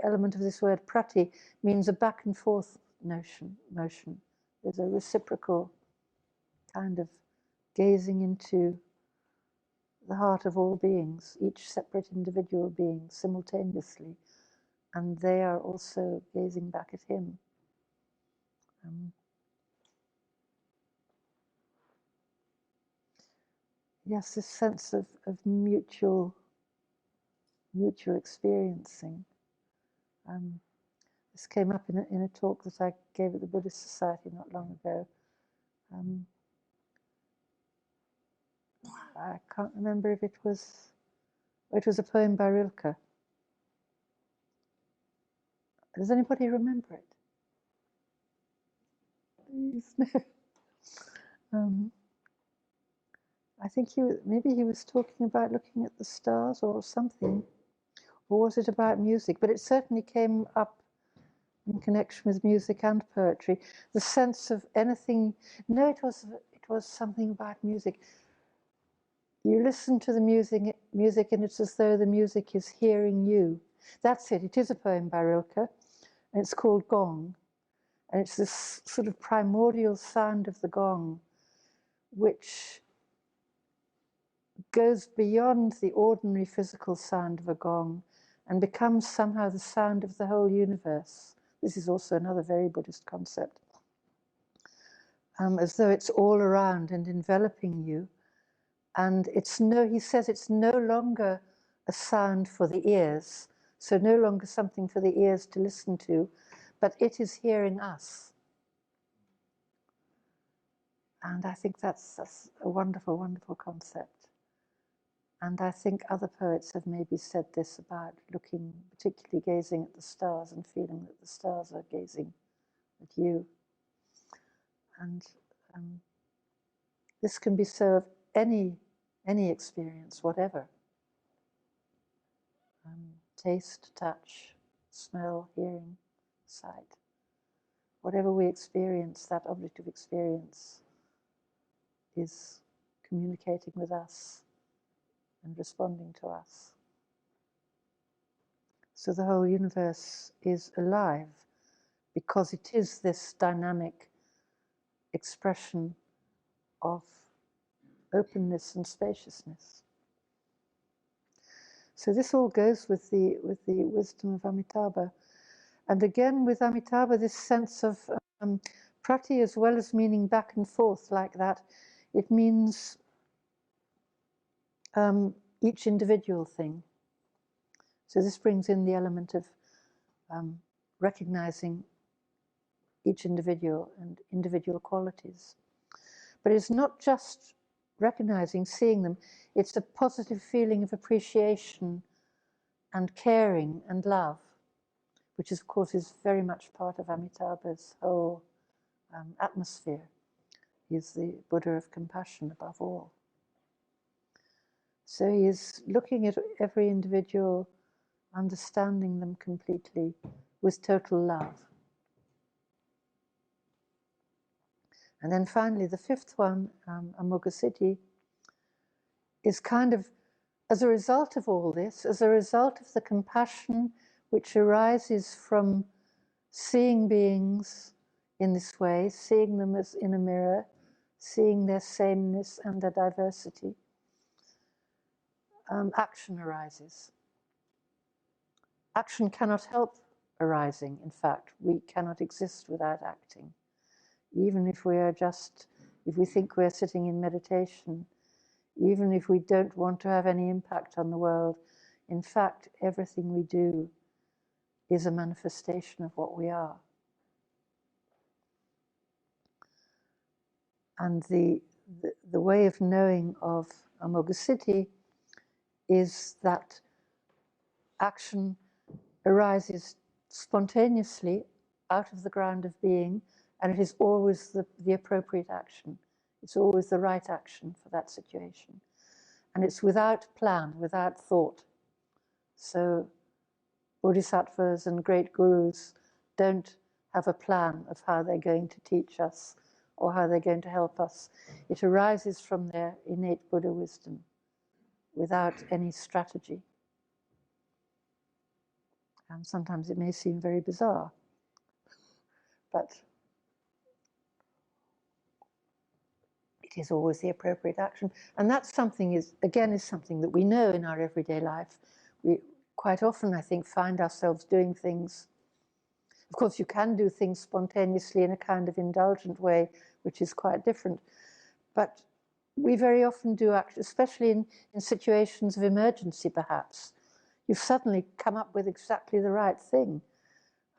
element of this word prati means a back and forth motion. There's a reciprocal kind of gazing into the heart of all beings, each separate individual being simultaneously, and they are also gazing back at him. Yes, this sense of mutual experiencing. This came up in a talk that I gave at the Buddhist Society not long ago. I can't remember if it was a poem by Rilke. Does anybody remember it? Please, no. I think maybe he was talking about looking at the stars or something, or was it about music? But it certainly came up in connection with music and poetry. The sense of anything. No, it was something about music. You listen to the music, and it's as though the music is hearing you. That's it. It is a poem by Rilke, and it's called Gong. And it's this sort of primordial sound of the gong, which goes beyond the ordinary physical sound of a gong and becomes somehow the sound of the whole universe. This is also another very Buddhist concept. As though it's all around and enveloping you. And he says it's no longer a sound for the ears, So no longer something for the ears to listen to, but it is hearing us. And I think that's a wonderful, wonderful concept. And I think other poets have maybe said this about looking, particularly gazing at the stars and feeling that the stars are gazing at you. And this can be so of any experience, whatever. Taste, touch, smell, hearing, sight. Whatever we experience, that object of experience is communicating with us and responding to us. So the whole universe is alive because it is this dynamic expression of openness and spaciousness. So this all goes with the wisdom of Amitabha. And again with Amitabha, this sense of prati, as well as meaning back and forth like that, it means each individual thing. So this brings in the element of recognizing each individual and individual qualities. But it's not just recognizing, seeing them, it's a positive feeling of appreciation and caring and love, which of course is very much part of Amitabha's whole atmosphere. He is the Buddha of compassion above all. So he is looking at every individual, understanding them completely with total love. And then finally, the fifth one, Amoghasiddhi, is kind of as a result of all this, as a result of the compassion which arises from seeing beings in this way, seeing them as in a mirror, seeing their sameness and their diversity, action arises. Action cannot help arising, in fact. We cannot exist without acting. Even if we are just, if we think we're sitting in meditation, even if we don't want to have any impact on the world, in fact, everything we do is a manifestation of what we are. And the way of knowing of Amoghasiddhi is that action arises spontaneously out of the ground of being, and it is always the appropriate action. It's always the right action for that situation. And it's without plan, without thought. So bodhisattvas and great gurus don't have a plan of how they're going to teach us or how they're going to help us. It arises from their innate Buddha wisdom without any strategy. And sometimes it may seem very bizarre, but it is always the appropriate action. And that's something, is something that we know in our everyday life. We quite often, I think, find ourselves doing things. Of course, you can do things spontaneously in a kind of indulgent way, which is quite different. But we very often do act, especially in situations of emergency, perhaps. You've suddenly come up with exactly the right thing.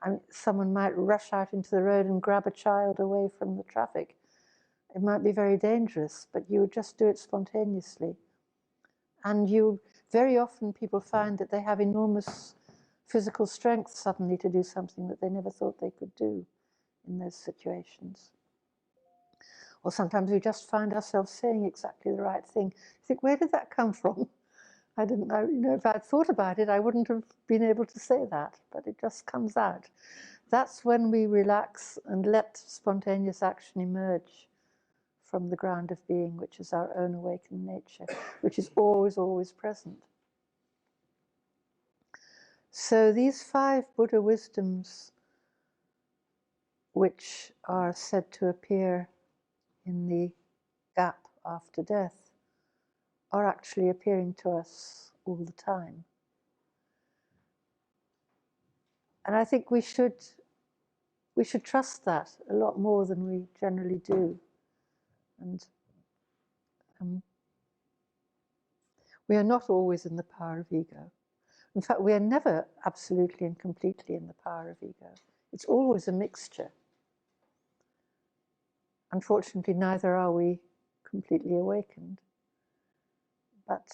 I mean, someone might rush out into the road and grab a child away from the traffic. It might be very dangerous, but you would just do it spontaneously. And very often people find that they have enormous physical strength suddenly to do something that they never thought they could do in those situations. Or sometimes we just find ourselves saying exactly the right thing. You think, where did that come from? I didn't know, if I'd thought about it, I wouldn't have been able to say that, but it just comes out. That's when we relax and let spontaneous action emerge from the ground of being, which is our own awakened nature, which is always, always present. So these 5 Buddha wisdoms, which are said to appear in the gap after death, are actually appearing to us all the time. And I think we should trust that a lot more than we generally do. And we are not always in the power of ego. In fact, we are never absolutely and completely in the power of ego. It's always a mixture. Unfortunately, neither are we completely awakened. But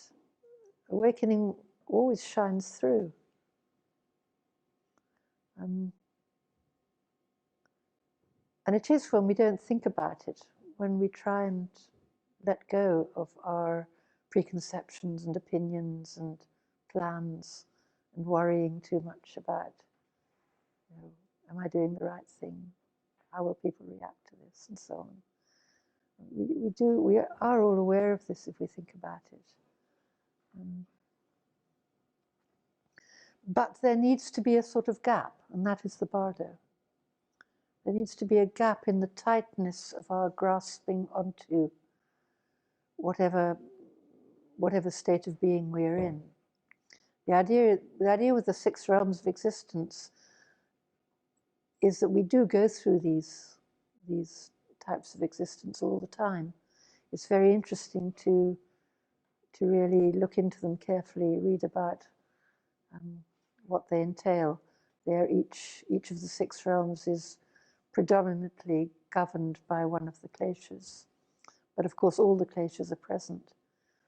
awakening always shines through. And it is when we don't think about it, when we try and let go of our preconceptions and opinions and plans and worrying too much about, am I doing the right thing? How will people react to this? And so on. We are all aware of this if we think about it. But there needs to be a sort of gap, and that is the Bardo. There needs to be a gap in the tightness of our grasping onto whatever state of being we are in. The idea with the 6 realms of existence is that we do go through these types of existence all the time. It's very interesting to really look into them carefully, read about what they entail. Each of the 6 realms is predominantly governed by one of the kleshas. But of course, all the kleshas are present.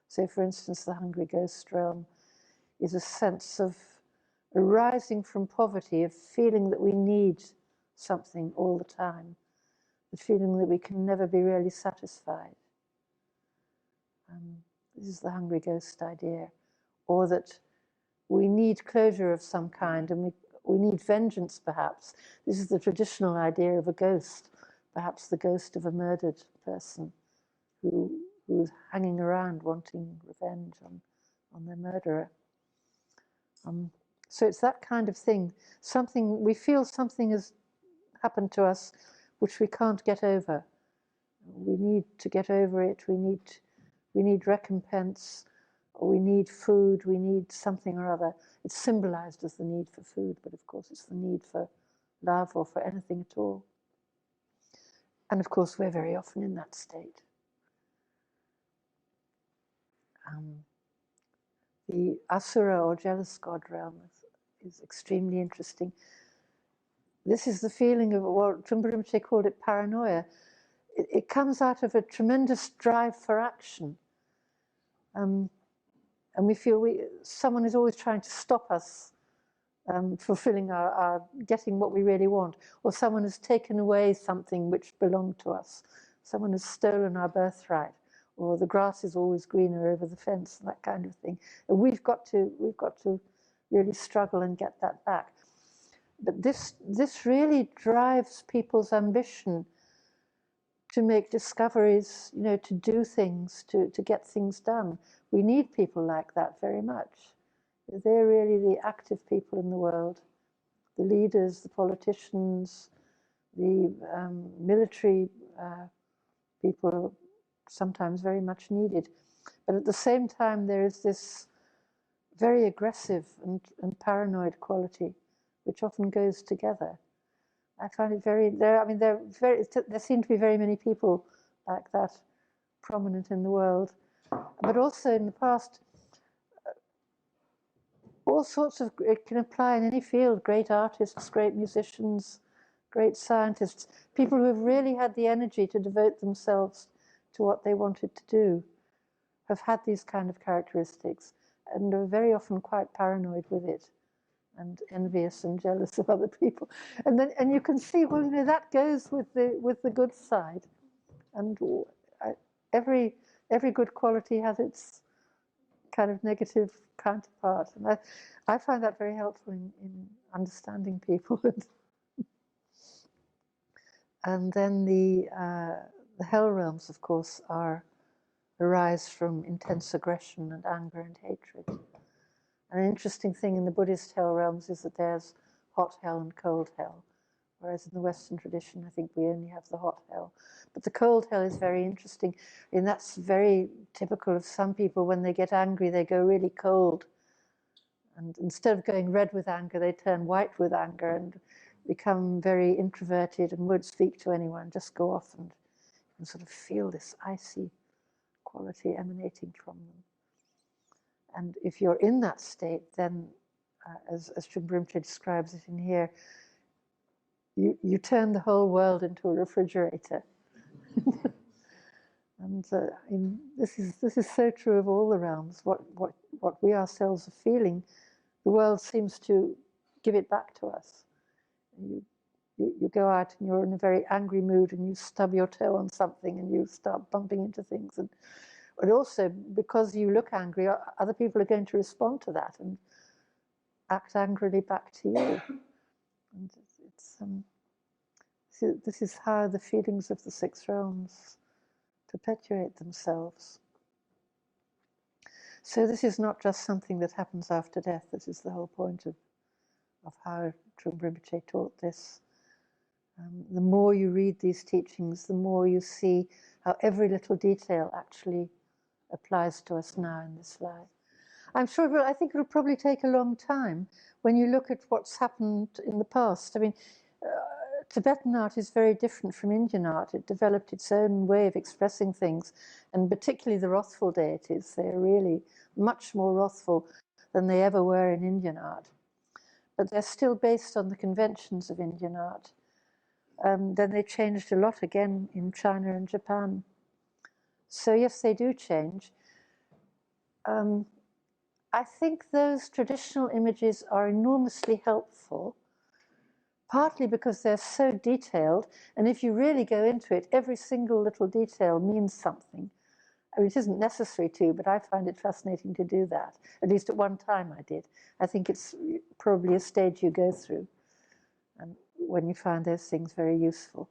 So, for instance, the hungry ghost realm is a sense of arising from poverty, of feeling that we need something all the time, the feeling that we can never be really satisfied. This is the hungry ghost idea. Or that we need closure of some kind, and we need vengeance, perhaps. This is the traditional idea of a ghost, perhaps the ghost of a murdered person who's hanging around wanting revenge on their murderer. So it's that kind of thing. We feel something has happened to us which we can't get over. We need to get over it. We need recompense, or we need food, we need something or other. It's symbolized as the need for food, but of course it's the need for love or for anything at all. And of course we're very often in that state. The Asura or jealous god realm is extremely interesting. This is the feeling of what Trungpa Rinpoche called it paranoia. It comes out of a tremendous drive for action. And we feel someone is always trying to stop us fulfilling our getting what we really want, or someone has taken away something which belonged to us. Someone has stolen our birthright, or the grass is always greener over the fence, and that kind of thing. And we've got to really struggle and get that back. But this really drives people's ambition to make discoveries, to do things, to get things done. We need people like that very much. They're really the active people in the world, the leaders, the politicians, the military people are sometimes very much needed. But at the same time, there is this very aggressive and paranoid quality, which often goes together. I find it there seem to be very many people like that prominent in the world, but also in the past, all sorts of, it can apply in any field, great artists, great musicians, great scientists, people who have really had the energy to devote themselves to what they wanted to do, have had these kind of characteristics and are very often quite paranoid with it and envious and jealous of other people. And you can see, well, that goes with the good side. And every good quality has its kind of negative counterpart. And I find that very helpful in understanding people. And then the hell realms, of course, arise from intense aggression and anger and hatred. And an interesting thing in the Buddhist hell realms is that there's hot hell and cold hell, whereas in the Western tradition, I think we only have the hot hell. But the cold hell is very interesting, and that's very typical of some people. When they get angry, they go really cold. And instead of going red with anger, they turn white with anger and become very introverted and won't speak to anyone, just go off and sort of feel this icy quality emanating from them. And if you're in that state, then as Trungpa Rinpoche describes it in here, you turn the whole world into a refrigerator. And this is so true of all the realms. What we ourselves are feeling, the world seems to give it back to us. You go out and you're in a very angry mood and you stub your toe on something and you start bumping into things. And also, because you look angry, other people are going to respond to that and act angrily back to you. And this is how the feelings of the six realms perpetuate themselves. So this is not just something that happens after death. This is the whole point of how Trungpa Rinpoche taught this. The more you read these teachings, the more you see how every little detail actually applies to us now in this life. I think it'll probably take a long time when you look at what's happened in the past. I mean, Tibetan art is very different from Indian art. It developed its own way of expressing things, and particularly the wrathful deities. They're really much more wrathful than they ever were in Indian art. But they're still based on the conventions of Indian art. Then they changed a lot again in China and Japan. So yes, they do change. I think those traditional images are enormously helpful, partly because they're so detailed, and if you really go into it, every single little detail means something. I mean, it isn't necessary to, but I find it fascinating to do that. At least at one time I did. I think it's probably a stage you go through, and when you find those things very useful,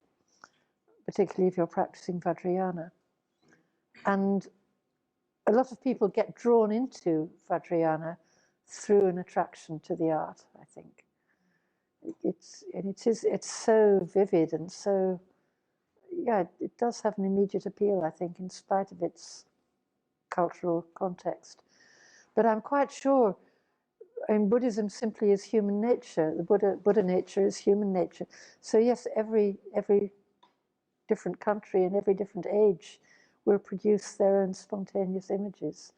particularly if you're practicing Vajrayana. And a lot of people get drawn into Vajrayana through an attraction to the art, I think. It's so vivid and so, yeah, it does have an immediate appeal, I think, in spite of its cultural context. But I'm quite sure, Buddhism simply is human nature. The Buddha nature is human nature. So yes, every different country and every different age will produce their own spontaneous images.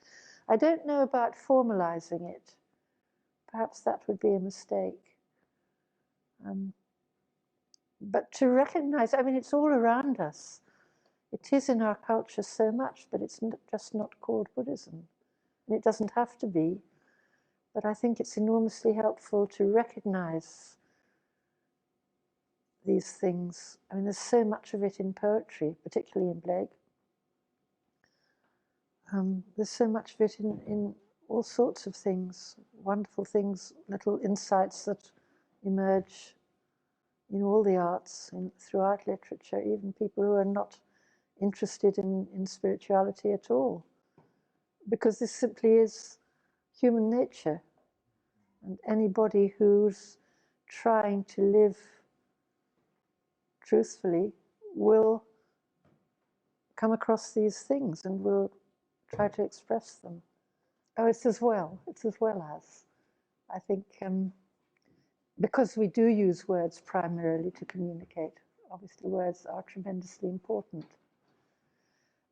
I don't know about formalizing it. Perhaps that would be a mistake. But to recognize, I mean, it's all around us. It is in our culture so much, but it's just not called Buddhism. And it doesn't have to be. But I think it's enormously helpful to recognize these things. I mean, there's so much of it in poetry, particularly in Blake. There's so much of it in all sorts of things, wonderful things, little insights that emerge in all the arts, throughout literature, even people who are not interested in spirituality at all. Because this simply is human nature. And anybody who's trying to live truthfully will come across these things and will try to express them. Oh, it's as well as. I think because we do use words primarily to communicate, obviously words are tremendously important.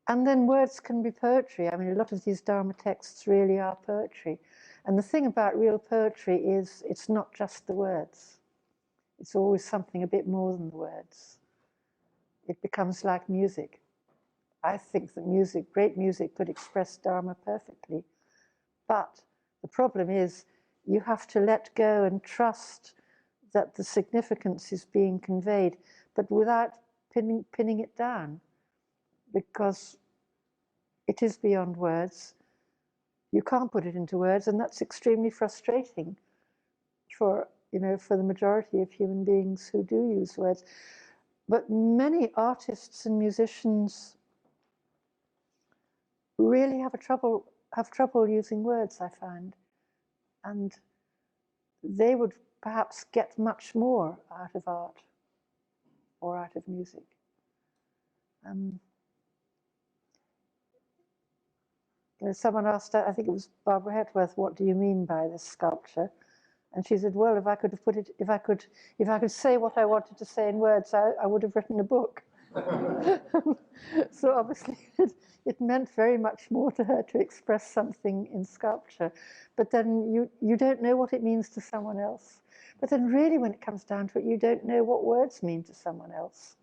And then words can be poetry. I mean, a lot of these Dharma texts really are poetry. And the thing about real poetry is it's not just the words. It's always something a bit more than the words. It becomes like music. I think that music, great music, could express Dharma perfectly. But the problem is you have to let go and trust that the significance is being conveyed, but without pinning it down, because it is beyond words. You can't put it into words, and that's extremely frustrating for the majority of human beings who do use words. But many artists and musicians really have trouble using words, I find, and they would perhaps get much more out of art or out of music. Someone asked, I think it was Barbara Hepworth, what do you mean by this sculpture? And she said, well, if I could say what I wanted to say in words, I would have written a book. So obviously it meant very much more to her to express something in sculpture. But then you don't know what it means to someone else. But then really when it comes down to it, you don't know what words mean to someone else.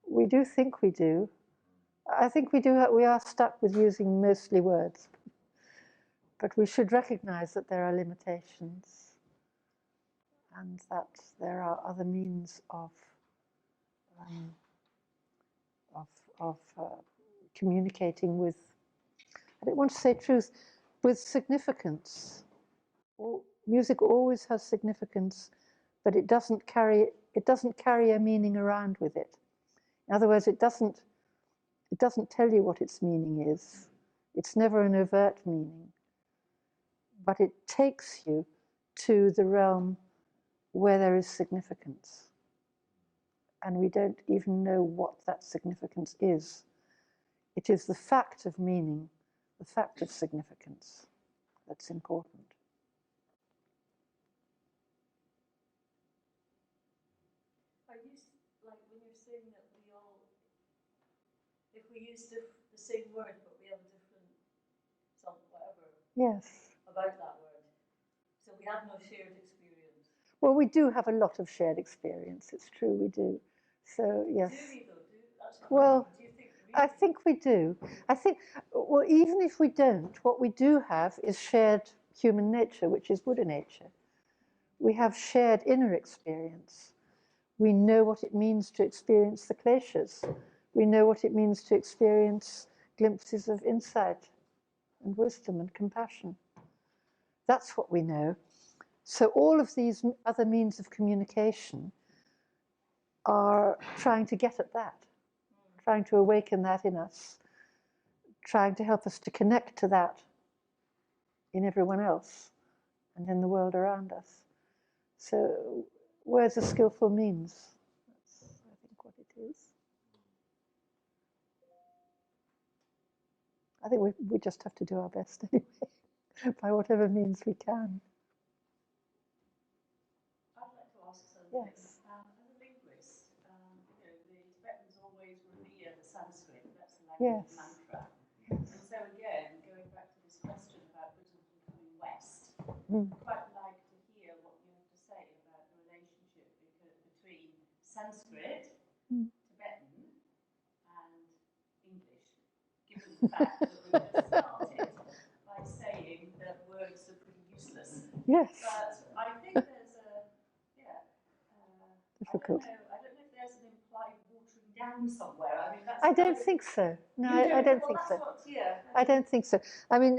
We do think we do. I think we are stuck with using mostly words. But we should recognize that there are limitations and that there are other means of communicating with, I don't want to say truth, with significance. Music always has significance, but it doesn't carry a meaning around with it. In other words, it doesn't tell you what its meaning is. It's never an overt meaning, but it takes you to the realm where there is significance. And we don't even know what that significance is. It is the fact of meaning, the fact of significance that's important. Are you, like when you're saying that we all, if we use the same word but we have a different something, whatever, yes, about that word, so we have no shared experience? Well, we do have a lot of shared experience, it's true, we do. So, yes. Do we though? Well, do you think really? I think we do. I think, well, even if we don't, what we do have is shared human nature, which is Buddha nature. We have shared inner experience. We know what it means to experience the kleshas. We know what it means to experience glimpses of insight and wisdom and compassion. That's what we know. So all of these other means of communication are trying to get at that, trying to awaken that in us, trying to help us to connect to that in everyone else and in the world around us. So words are skillful means. That's, I think, what it is. I think we just have to do our best anyway, by whatever means we can. I'd like to ask something. Yes. As a linguist, the Tibetans always revere the Sanskrit, that's the language Yes. mantra. And so again, going back to this question about Buddhism coming west, I'd quite like to hear what you have to say about the relationship between Sanskrit, Tibetan, and English, given the fact that we just started by saying that words are pretty useless. Yes. But I think there's difficult. I don't know if there's an implied watering down somewhere. I mean, that's I don't think so. No, I don't think so. I don't think so. I mean,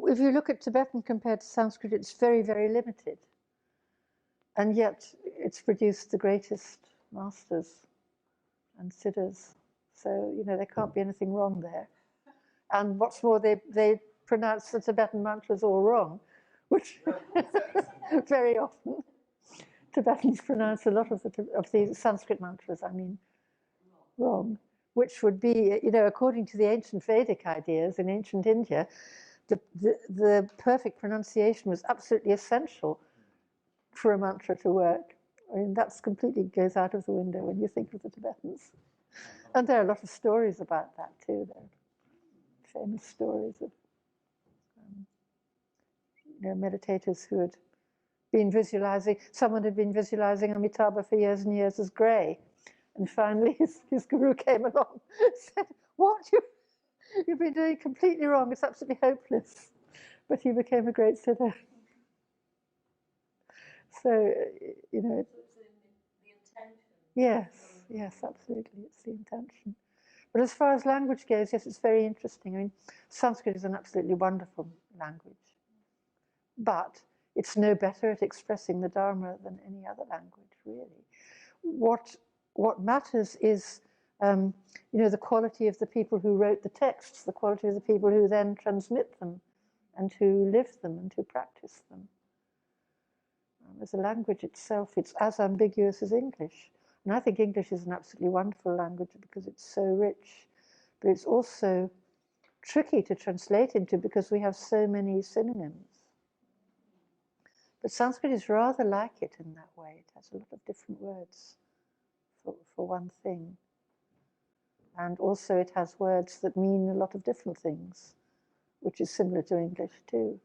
if you look at Tibetan compared to Sanskrit, it's very, very limited. And yet it's produced the greatest masters and siddhas. So, there can't be anything wrong there. And what's more, they pronounce the Tibetan mantras all wrong, which very often. Tibetans pronounce a lot of the Sanskrit mantras, wrong, which would be, according to the ancient Vedic ideas in ancient India, the perfect pronunciation was absolutely essential for a mantra to work. I mean, that's completely goes out of the window when you think of the Tibetans. And there are a lot of stories about that too. There are famous stories of meditators who had been visualizing, someone had been visualizing Amitabha for years and years as grey. And finally his guru came along and said, what, you've been doing completely wrong, it's absolutely hopeless. But he became a great siddha. So, So it's the intention. Yes, absolutely, it's the intention. But as far as language goes, yes, it's very interesting. I mean, Sanskrit is an absolutely wonderful language. But it's no better at expressing the Dharma than any other language, really. What matters is, the quality of the people who wrote the texts, the quality of the people who then transmit them, and who live them, and who practice them. As a language itself, it's as ambiguous as English. And I think English is an absolutely wonderful language because it's so rich, but it's also tricky to translate into because we have so many synonyms. But Sanskrit is rather like it in that way. It has a lot of different words for one thing. And also it has words that mean a lot of different things, which is similar to English too.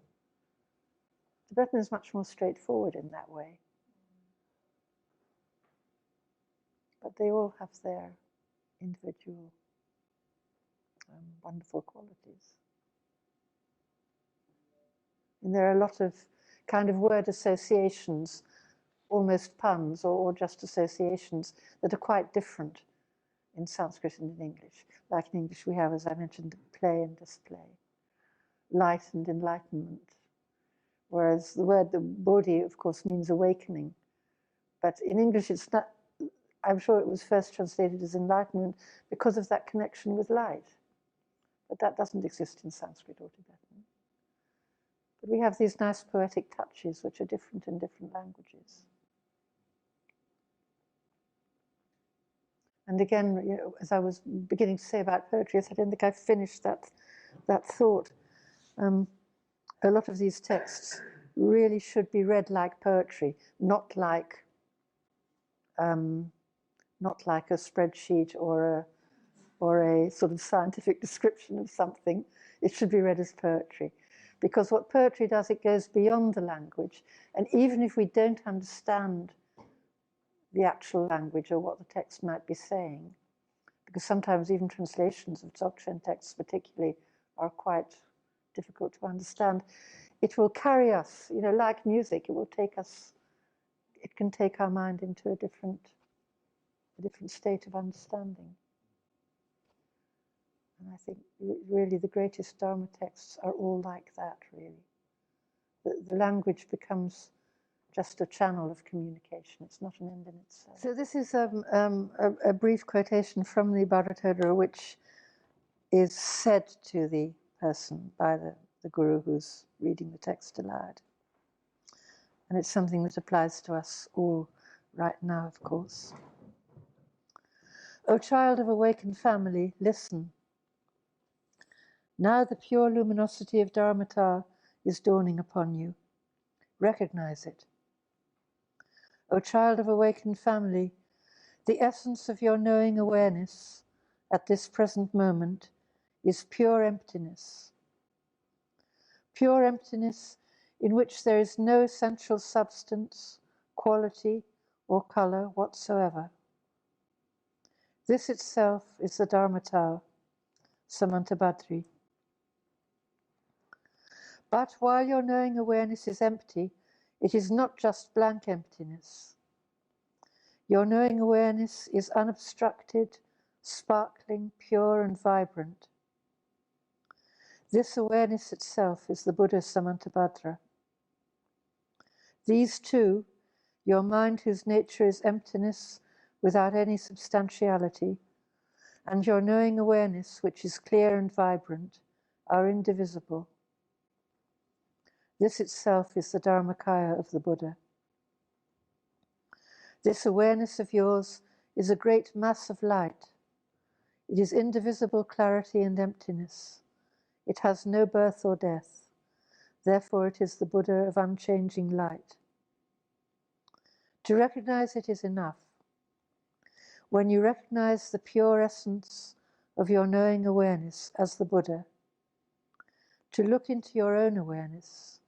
Tibetan is much more straightforward in that way. But they all have their individual wonderful qualities. And there are a lot of kind of word associations, almost puns or just associations that are quite different in Sanskrit and in English. Like in English we have, as I mentioned, play and display, light and enlightenment. Whereas the word, the bodhi, of course, means awakening. But in English it's not, I'm sure it was first translated as enlightenment because of that connection with light. But that doesn't exist in Sanskrit or Tibetan. But we have these nice poetic touches which are different in different languages. And again, you know, as I was beginning to say about poetry, I don't think I finished that thought. A lot of these texts really should be read like poetry, not like a spreadsheet or a sort of scientific description of something. It should be read as poetry. Because what poetry does, it goes beyond the language. And even if we don't understand the actual language or what the text might be saying, because sometimes even translations of Dzogchen texts particularly are quite difficult to understand, it will carry us, you know, like music, it will take us, it can take our mind into a different state of understanding. And I think really the greatest Dharma texts are all like that, really. The language becomes just a channel of communication. It's not an end in itself. So this is a brief quotation from the Bardo Thodol, which is said to the person by the guru who's reading the text aloud. And it's something that applies to us all right now, of course. O child of awakened family, listen. Now the pure luminosity of Dharmata is dawning upon you. Recognize it. O child of awakened family, the essence of your knowing awareness at this present moment is pure emptiness. Pure emptiness in which there is no essential substance, quality, or color whatsoever. This itself is the Dharmata, Samantabhadri. But while your knowing awareness is empty, it is not just blank emptiness. Your knowing awareness is unobstructed, sparkling, pure and vibrant. This awareness itself is the Buddha Samantabhadra. These two, your mind whose nature is emptiness without any substantiality, and your knowing awareness which is clear and vibrant, are indivisible. This itself is the Dharmakaya of the Buddha. This awareness of yours is a great mass of light. It is indivisible clarity and emptiness. It has no birth or death. Therefore it is the Buddha of unchanging light. To recognize it is enough. When you recognize the pure essence of your knowing awareness as the Buddha, to look into your own awareness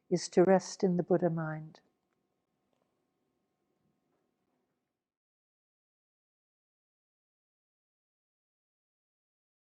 is to rest in the Buddha mind.